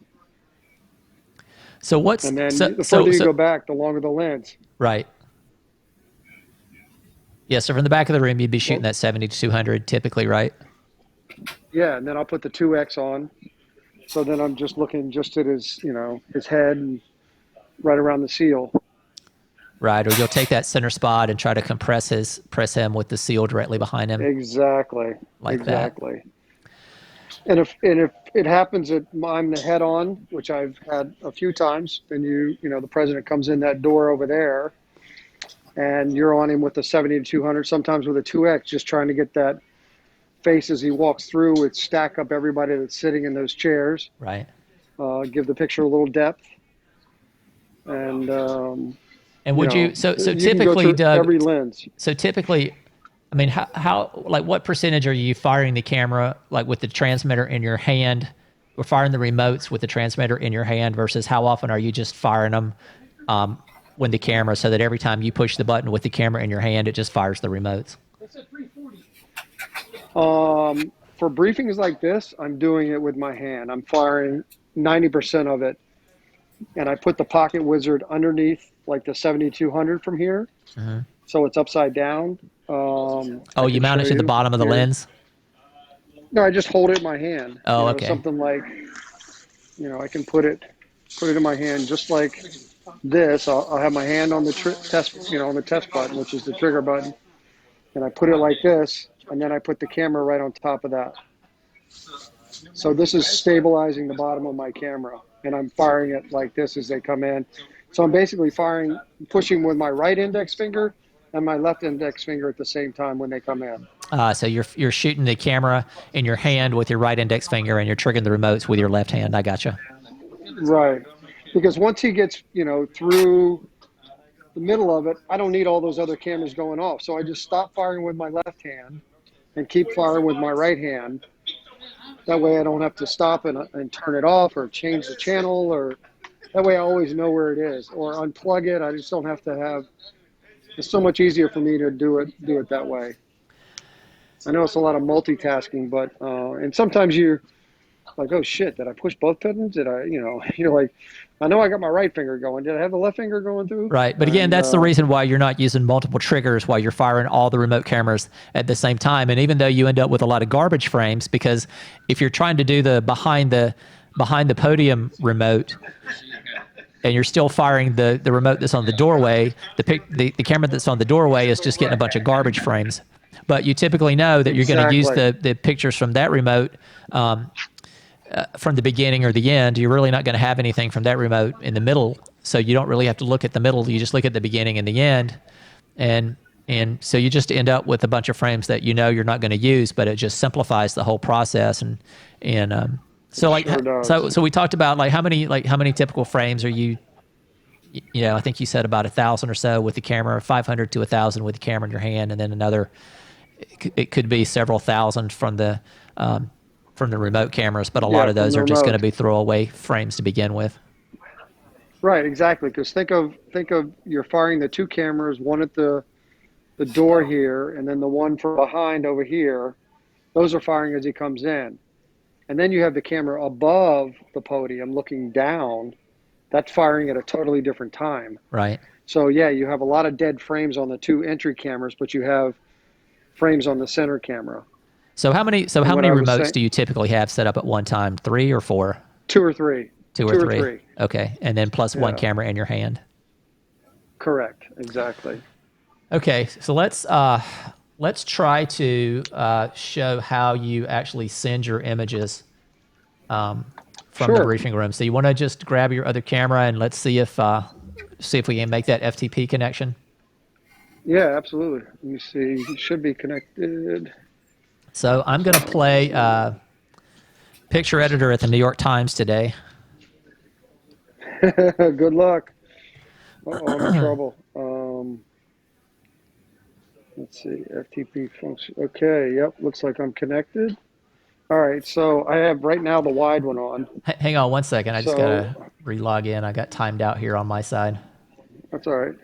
So what's And then so the so further you so go back, the longer the lens. right? Yeah. So from the back of the room, you'd be shooting Well, that 70 to 200 typically, right? yeah, and then I'll put the 2X on. So then I'm just looking just at his head and right around the seal. Right. Or you'll take that center spot and try to press him with the seal directly behind him, Exactly. like that. Exactly. And if it happens that I'm the head on, which I've had a few times, then the president comes in that door over there, and you're on him with the 70 to 200, sometimes with a 2X, just trying to get that face as he walks through. It stack up everybody that's sitting in those chairs, Right. give the picture a little depth, and And would you so you can go typically, through Doug? every lens. So typically, I mean, how like what percentage are you firing the camera like with the transmitter in your hand, or firing the remotes with the transmitter in your hand, versus how often are you just firing them with the camera, so that every time you push the button with the camera in your hand, it just fires the remotes? For briefings like this, I'm doing it with my hand. I'm firing 90% of it, and I put the pocket wizard underneath like the 7200 from here, so it's upside down. Oh, I you can mount it show to the you bottom of the here. lens. No, I just hold it in my hand. Oh, okay. Something like, I can put it in my hand just like this. I'll have my hand on the test, on the test button, which is the trigger button, and I put it like this, and then I put the camera right on top of that. So this is stabilizing the bottom of my camera, and I'm firing it like this as they come in. So I'm basically pushing with my right index finger and my left index finger at the same time when they come in. So you're shooting the camera in your hand with your right index finger, and you're triggering the remotes with your left hand. I gotcha. Right. Because once he gets, through the middle of it, I don't need all those other cameras going off. So I just stop firing with my left hand and keep firing with my right hand. That way I don't have to stop and turn it off or change the channel, or that way I always know where it is, or unplug it. I just don't have to have, it's so much easier for me to do it that way. I know it's a lot of multitasking, but, and sometimes you're like, oh shit, did I push both buttons? Did I, you're like, I know I got my right finger going. Did I have the left finger going too? Right. But again, And, that's the reason why you're not using multiple triggers while you're firing all the remote cameras at the same time. And even though you end up with a lot of garbage frames, because if you're trying to do the behind the podium remote and you're still firing the remote that's on the doorway, the camera that's on the doorway is just getting a bunch of garbage frames. But you typically know that you're going to use Exactly. the pictures from that remote from the beginning or the end. You're really not going to have anything from that remote in the middle, so you don't really have to look at the middle. You just look at the beginning and the end, and so you just end up with a bunch of frames that you're not going to use, but it just simplifies the whole process. And so like Sure does. so we talked about how many typical frames are you? I think you said about 1,000 or so with the camera, 500 to 1,000 with the camera in your hand, and then another. It could be several thousand from the remote cameras, but a lot Yeah, of from those the are just going to remote. be throwaway frames to begin with. Right, exactly. Because think of you're firing the two cameras, one at the door here, and then the one from behind over here. Those are firing as he comes in, and then you have the camera above the podium looking down. That's firing at a totally different time. Right. So yeah, you have a lot of dead frames on the two entry cameras, but you have frames on the center camera. So how many And what I was remotes saying, do you typically have set up at one time? 3 or 4? two or three, 2 or two or 3? three. Okay, and then plus one Yeah, camera in your hand. correct, exactly. Okay, so let's try to show how you actually send your images from the Sure. briefing room. So you want to just grab your other camera and let's see if we can make that FTP connection. Yeah, absolutely. Let me see. It should be connected. So I'm going to play picture editor at the New York Times today. Good luck. Uh-oh, I'm in trouble. Let's see. FTP function. Okay. Yep. Looks like I'm connected. All right. So I have right now the wide one on. Hang on one second. I just got So to re-log in. I got timed out here on my side. that's all right.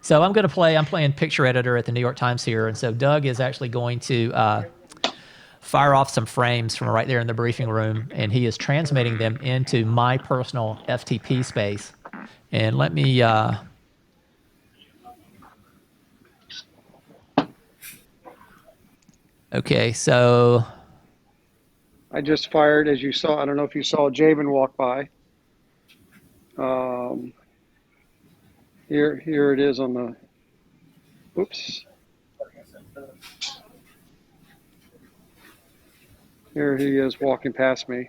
So I'm playing picture editor at the New York Times here. And so Doug is actually going to fire off some frames from right there in the briefing room. And he is transmitting them into my personal FTP space. And let me... okay, so... I just fired, as you saw. I don't know if you saw Javen walk by. Um, here it is on the. Oops. Here he is walking past me.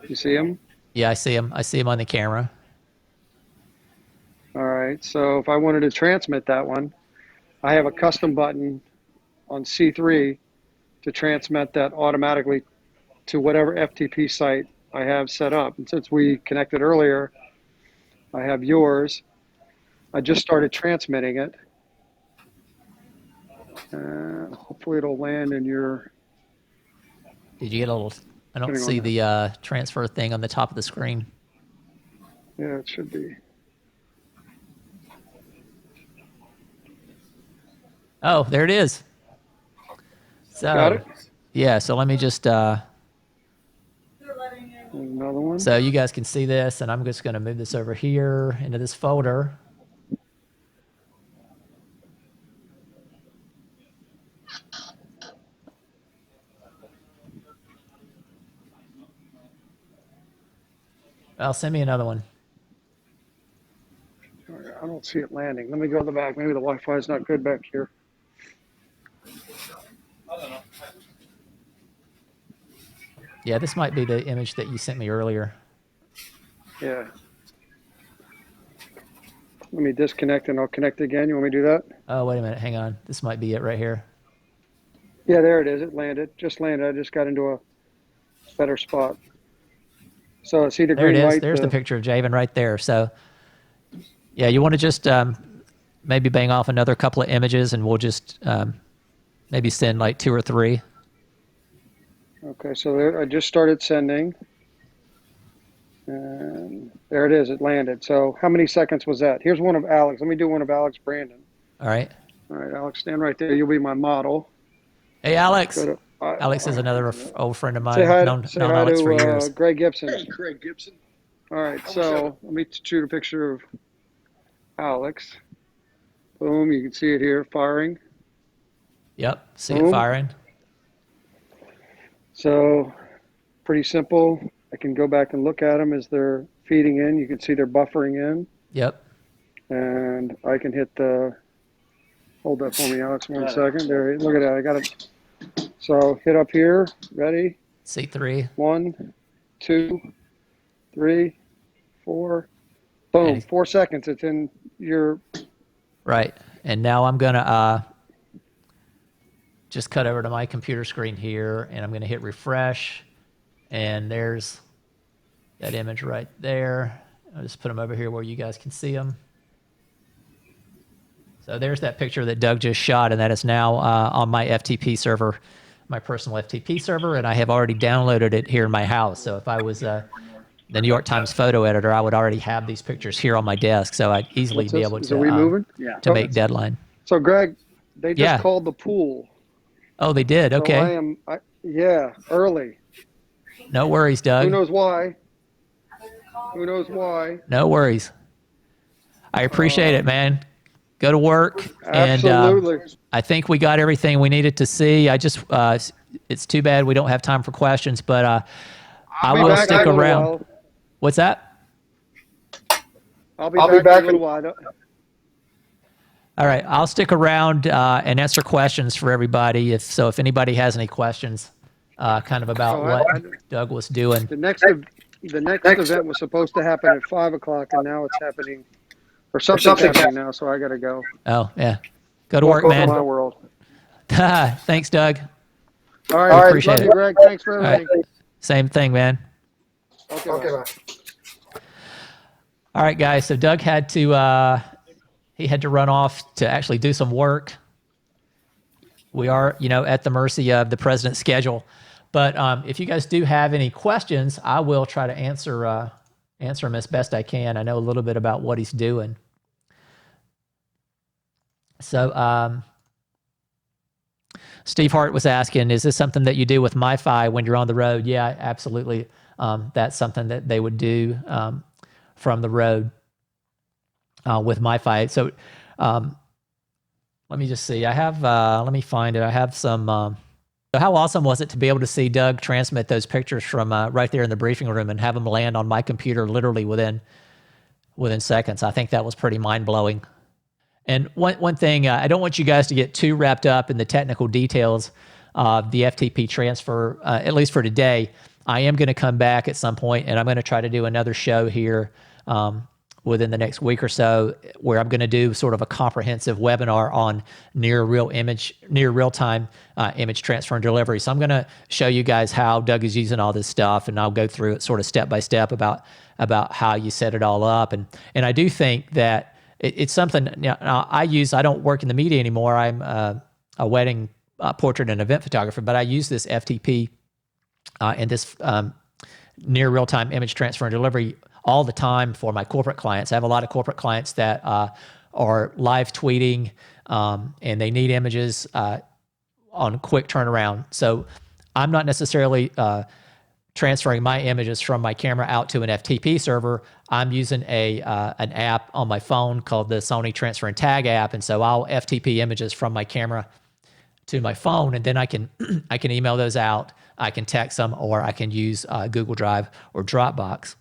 You see him? Yeah, I see him. I see him on the camera. All right. So if I wanted to transmit that one, I have a custom button on C3 to transmit that automatically to whatever FTP site I have set up. And since we connected earlier, I have yours. I just started transmitting it. Hopefully it'll land in your. Did you get a little... I don't Depending see on that. the transfer thing on the top of the screen. Yeah, it should be. Oh, there it is. So, Got it? yeah, so let me just... There's another one. so you guys can see this, and I'm just going to move this over here into this folder. Well, send me another one. I don't see it landing. Let me go to the back. Maybe the Wi-Fi is not good back here. Yeah, this might be the image that you sent me earlier. Yeah. Let me disconnect and I'll connect again. You want me to do that? Oh, wait a minute. Hang on. This might be it right here. Yeah, there it is. It landed. Just landed. I just got into a better spot. So see the There it green is. light? There's the picture of Javen right there. So, yeah, you want to just maybe bang off another couple of images, and we'll just maybe send like 2 or 3. Okay, so there, I just started sending. And there it is. It landed. So how many seconds was that? Here's one of Alex. Let me do one of Alex Brandon. All right. All right, Alex, stand right there. You'll be my model. Hey, Alex. Go to, Alex is another old friend of mine. say hi, known say known hi Alex for to years. Greg Gibson. Hey, Greg Gibson. All right, so let me shoot a picture of Alex. Boom, you can see it here, firing. Yep. See Boom. it firing. So pretty simple. I can go back and look at them as they're feeding in. You can see they're buffering in. Yep. And I can hit the, hold that for me, Alex, 1 second. There, look at that. I got it. So hit up here. Ready? C3. 1, 2, 3, 4. Boom. And 4 seconds. It's in your. Right. And now I'm going to just cut over to my computer screen here, and I'm going to hit refresh. And there's that image right there. I'll just put them over here where you guys can see them. So there's that picture that Doug just shot, and that is now on my FTP server, my personal FTP server, and I have already downloaded it here in my house. So if I was the New York Times photo editor, I would already have these pictures here on my desk, so I'd easily be able Are we moving? Yeah. to make deadline. So Greg, they just Yeah. called the pool. Oh, they did? So Okay. yeah, early. No worries, Doug. Who knows why? Who knows why? No worries. I appreciate it, man. Go to work. Absolutely. And I think we got everything we needed to see. I just, it's too bad we don't have time for questions, but I will back in stick a little around. while. What's that? I'll be back in a little while. All right. I'll stick around and answer questions for everybody. If anybody has any questions kind of about what Doug was doing. The next event was supposed to happen at 5 o'clock, and now it's happening, or something's happening now, so I got to go. Oh, yeah. Go to work, Welcome to my man. world. Thanks, Doug. All right. Appreciate Love it. you, Greg. Thanks for All right. everything. Same thing, man. Okay, bye. All right, guys. So Doug had to he had to run off to actually do some work. We are, at the mercy of the president's schedule. But if you guys do have any questions, I will try to answer them as best I can. I know a little bit about what he's doing. So Steve Hart was asking, is this something that you do with MiFi when you're on the road? Yeah, absolutely. That's something that they would do from the road with MiFi. So let me just see. I have, let me find it. I have some. So how awesome was it to be able to see Doug transmit those pictures from right there in the briefing room and have them land on my computer literally within seconds? I think that was pretty mind-blowing. And one thing, I don't want you guys to get too wrapped up in the technical details of the FTP transfer, at least for today. I am going to come back at some point, and I'm going to try to do another show here within the next week or so, where I'm going to do sort of a comprehensive webinar on near real-time image transfer and delivery. So I'm going to show you guys how Doug is using all this stuff, and I'll go through it sort of step by step about how you set it all up. And I do think that it's something I don't work in the media anymore. I'm a wedding portrait and event photographer, but I use this FTP and this near real-time image transfer and delivery all the time for my corporate clients. I have a lot of corporate clients that are live tweeting and they need images on quick turnaround. So I'm not necessarily transferring my images from my camera out to an FTP server. I'm using an app on my phone called the Sony Transfer and Tag app, and so I'll FTP images from my camera to my phone, and then I can email those out. I can text them, or I can use Google Drive or Dropbox.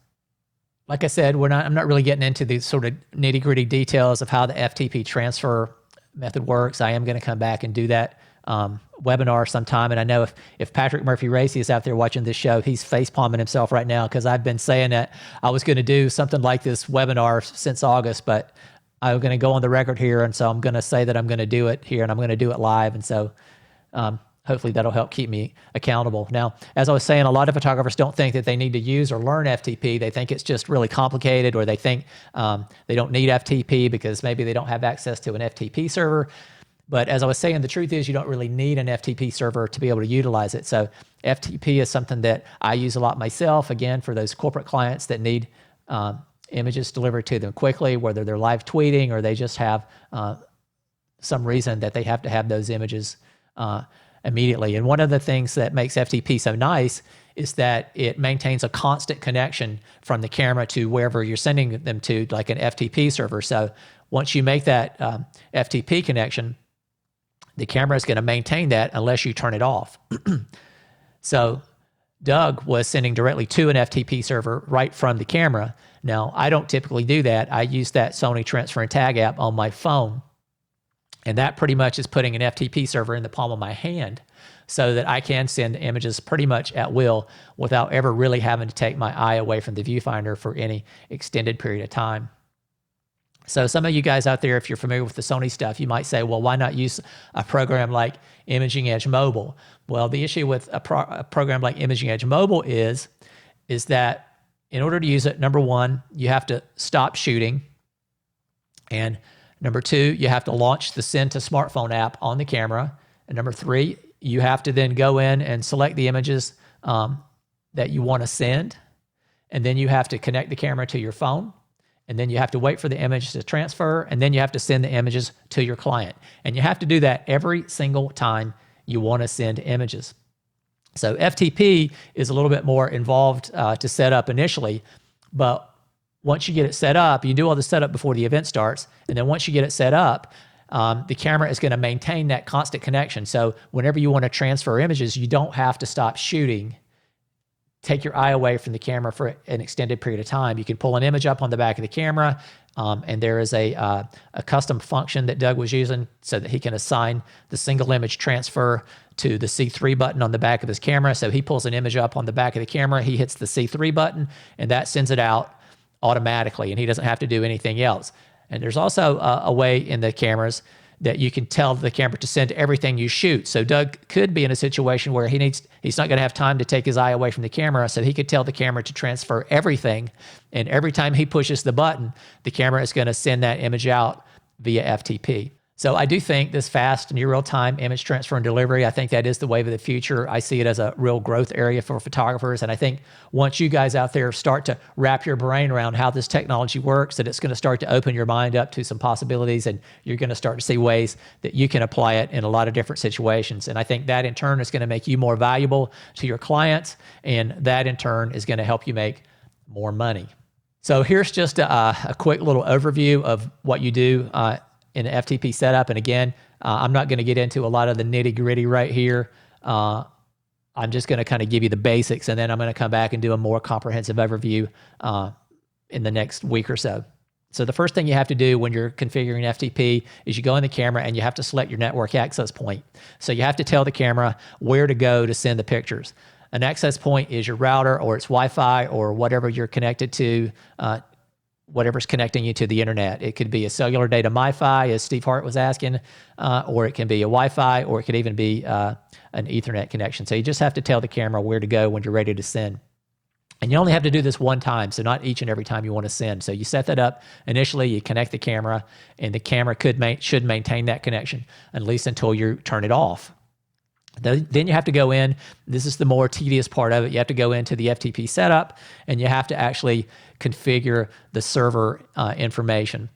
Like I said, I'm not really getting into the sort of nitty-gritty details of how the FTP transfer method works. I am going to come back and do that webinar sometime. And I know if Patrick Murphy Racy is out there watching this show, he's face-palming himself right now, because I've been saying that I was going to do something like this webinar since August, but I'm going to go on the record here, and so I'm going to say that I'm going to do it here, and I'm going to do it live, and so hopefully that'll help keep me accountable. Now, as I was saying, a lot of photographers don't think that they need to use or learn FTP. They think it's just really complicated, or they think they don't need FTP because maybe they don't have access to an FTP server. But as I was saying, the truth is you don't really need an FTP server to be able to utilize it. So FTP is something that I use a lot myself, again, for those corporate clients that need images delivered to them quickly, whether they're live tweeting or they just have some reason that they have to have those images immediately. And one of the things that makes FTP so nice is that it maintains a constant connection from the camera to wherever you're sending them to, like an FTP server. So once you make that FTP connection, the camera is going to maintain that unless you turn it off. So Doug was sending directly to an FTP server right from the camera. Now, I don't typically do that. I use that Sony Transfer and Tag app on my phone. And that pretty much is putting an FTP server in the palm of my hand so that I can send images pretty much at will without ever really having to take my eye away from the viewfinder for any extended period of time. So some of you guys out there, if you're familiar with the Sony stuff, you might say, well, why not use a program like Imaging Edge Mobile? Well, the issue with a program like Imaging Edge Mobile is that in order to use it, number one, you have to stop shooting. And number two, you have to launch the Send to Smartphone app on the camera. And number three, you have to then go in and select the images that you want to send. And then you have to connect the camera to your phone. And then you have to wait for the image to transfer, and then you have to send the images to your client. And you have to do that every single time you want to send images. So FTP is a little bit more involved to set up initially, but once you get it set up, you do all the setup before the event starts, and then once you get it set up, the camera is going to maintain that constant connection. So whenever you want to transfer images, you don't have to stop shooting, take your eye away from the camera for an extended period of time. You can pull an image up on the back of the camera, and there is a custom function that Doug was using so that he can assign the single image transfer to the C3 button on the back of his camera. So he pulls an image up on the back of the camera, he hits the C3 button, and that sends it out automatically, and he doesn't have to do anything else. And there's also a way in the cameras that you can tell the camera to send everything you shoot. So Doug could be in a situation where he's not going to have time to take his eye away from the camera, so he could tell the camera to transfer everything, and every time he pushes the button, the camera is going to send that image out via FTP. So I do think this fast, near real-time image transfer and delivery, I think that is the wave of the future. I see it as a real growth area for photographers, and I think once you guys out there start to wrap your brain around how this technology works, that it's going to start to open your mind up to some possibilities, and you're going to start to see ways that you can apply it in a lot of different situations. And I think that in turn is going to make you more valuable to your clients, and that in turn is going to help you make more money. So here's just a quick little overview of what you do in an FTP setup. And again, I'm not going to get into a lot of the nitty gritty right here. I'm just going to kind of give you the basics, and then I'm going to come back and do a more comprehensive overview in the next week or so. So the first thing you have to do when you're configuring FTP is you go in the camera and you have to select your network access point. So you have to tell the camera where to go to send the pictures. An access point is your router, or it's Wi-Fi, or whatever you're connected to, whatever's connecting you to the internet. It could be a cellular data MiFi, as Steve Hart was asking, or it can be a Wi-Fi, or it could even be an Ethernet connection. So you just have to tell the camera where to go when you're ready to send. And you only have to do this one time, so not each and every time you want to send. So you set that up initially, you connect the camera, and the camera should maintain that connection, at least until you turn it off. Then you have to go in, this is the more tedious part of it, you have to go into the FTP setup, and you have to actually configure the server information.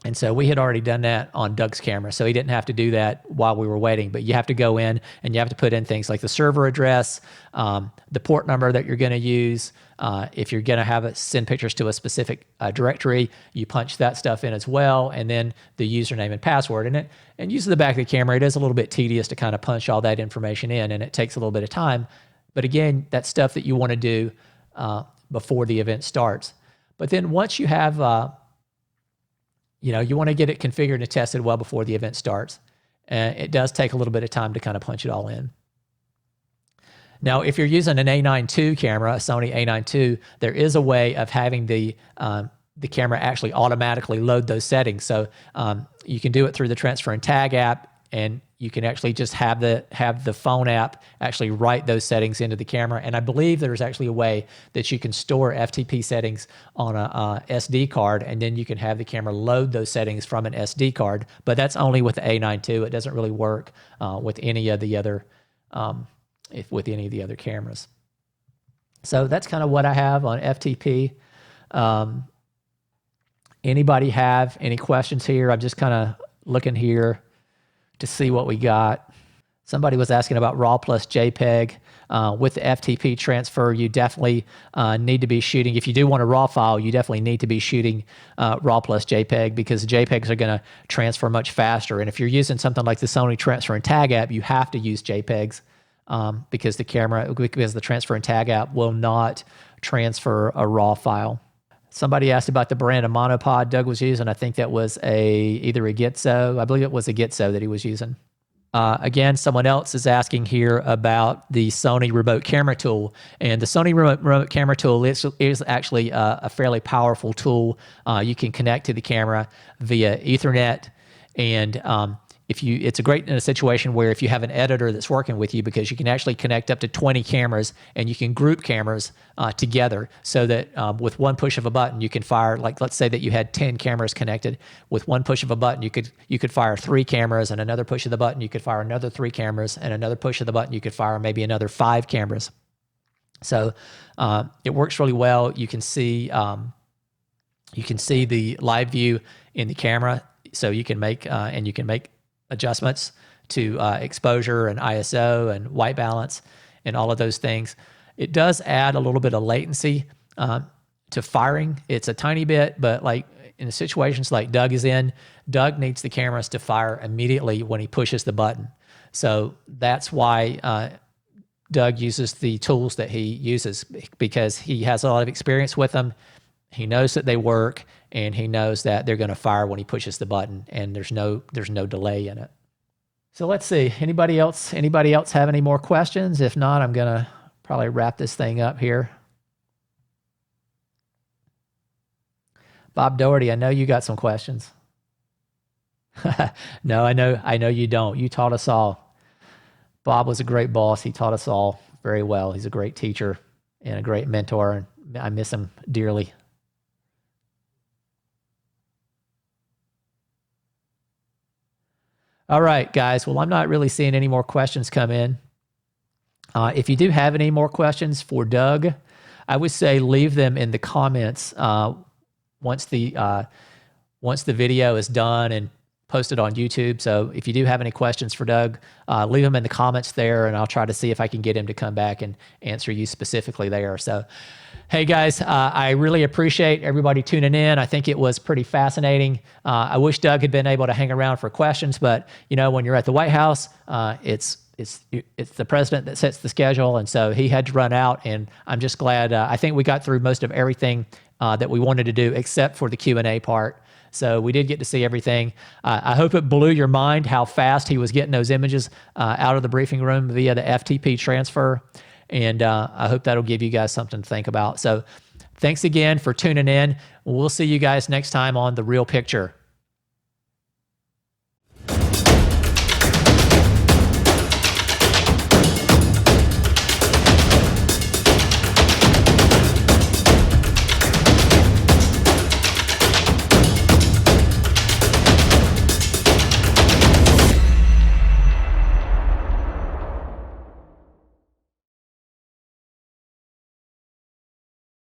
And so we had already done that on Doug's camera, so he didn't have to do that while we were waiting. But you have to go in and you have to put in things like the server address, the port number that you're going to use. If you're going to have it send pictures to a specific directory, you punch that stuff in as well, and then the username and password. And using the back of the camera, it is a little bit tedious to kind of punch all that information in, and it takes a little bit of time. But again, that's stuff that you want to do before the event starts. But then once you have you want to get it configured and tested well before the event starts. And it does take a little bit of time to kind of punch it all in. Now, if you're using an A9 II camera, a Sony A9 II, there is a way of having the the camera actually automatically load those settings. So you can do it through the Transfer and Tag app, and you can actually just have the phone app actually write those settings into the camera. And I believe there's actually a way that you can store FTP settings on a SD card, and then you can have the camera load those settings from an SD card. But that's only with the A9 II. It doesn't really work with any of the other with any of the other cameras. So that's kind of what I have on FTP. Anybody have any questions here? I'm just kind of looking here to see what we got. Somebody was asking about RAW plus JPEG. With the FTP transfer, you definitely need to be shooting. If you do want a RAW file, you definitely need to be shooting RAW plus JPEG, because JPEGs are going to transfer much faster. And if you're using something like the Sony Transfer and Tag app, you have to use JPEGs because the Transfer and Tag app will not transfer a RAW file. Somebody asked about the brand of monopod Doug was using. I think that was either a Gitzo. I believe it was a Gitzo that he was using. Again, someone else is asking here about the Sony remote camera tool. And the Sony remote camera tool is actually a fairly powerful tool. You can connect to the camera via Ethernet. And it's great in a situation where if you have an editor that's working with you, because you can actually connect up to 20 cameras, and you can group cameras together, so that with one push of a button you can fire, like let's say that you had 10 cameras connected. With one push of a button you could fire 3 cameras, and another push of the button you could fire another 3 cameras, and another push of the button you could fire maybe another 5 cameras. So it works really well. You can see the live view in the camera, so you can make adjustments to exposure and ISO and white balance and all of those things. It does add a little bit of latency to firing. It's a tiny bit, but like in situations like Doug is in, Doug needs the cameras to fire immediately when he pushes the button. So that's why Doug uses the tools that he uses, because he has a lot of experience with them. He knows that they work, and he knows that they're going to fire when he pushes the button, and there's no delay in it. So let's see. Anybody else have any more questions? If not, I'm going to probably wrap this thing up here. Bob Doherty, I know you got some questions. No, I know you don't. You taught us all. Bob was a great boss. He taught us all very well. He's a great teacher and a great mentor, and I miss him dearly. All right, guys. Well, I'm not really seeing any more questions come in. If you do have any more questions for Doug, I would say leave them in the comments once the video is done and posted on YouTube. So if you do have any questions for Doug, leave them in the comments there, and I'll try to see if I can get him to come back and answer you specifically there. So, hey guys, I really appreciate everybody tuning in. I think it was pretty fascinating. I wish Doug had been able to hang around for questions, but when you're at the White House, it's the president that sets the schedule, and so he had to run out. And I'm just glad. I think we got through most of everything that we wanted to do, except for the Q&A part. So we did get to see everything. I hope it blew your mind how fast he was getting those images out of the briefing room via the FTP transfer. And I hope that'll give you guys something to think about. So thanks again for tuning in. We'll see you guys next time on The Real Picture.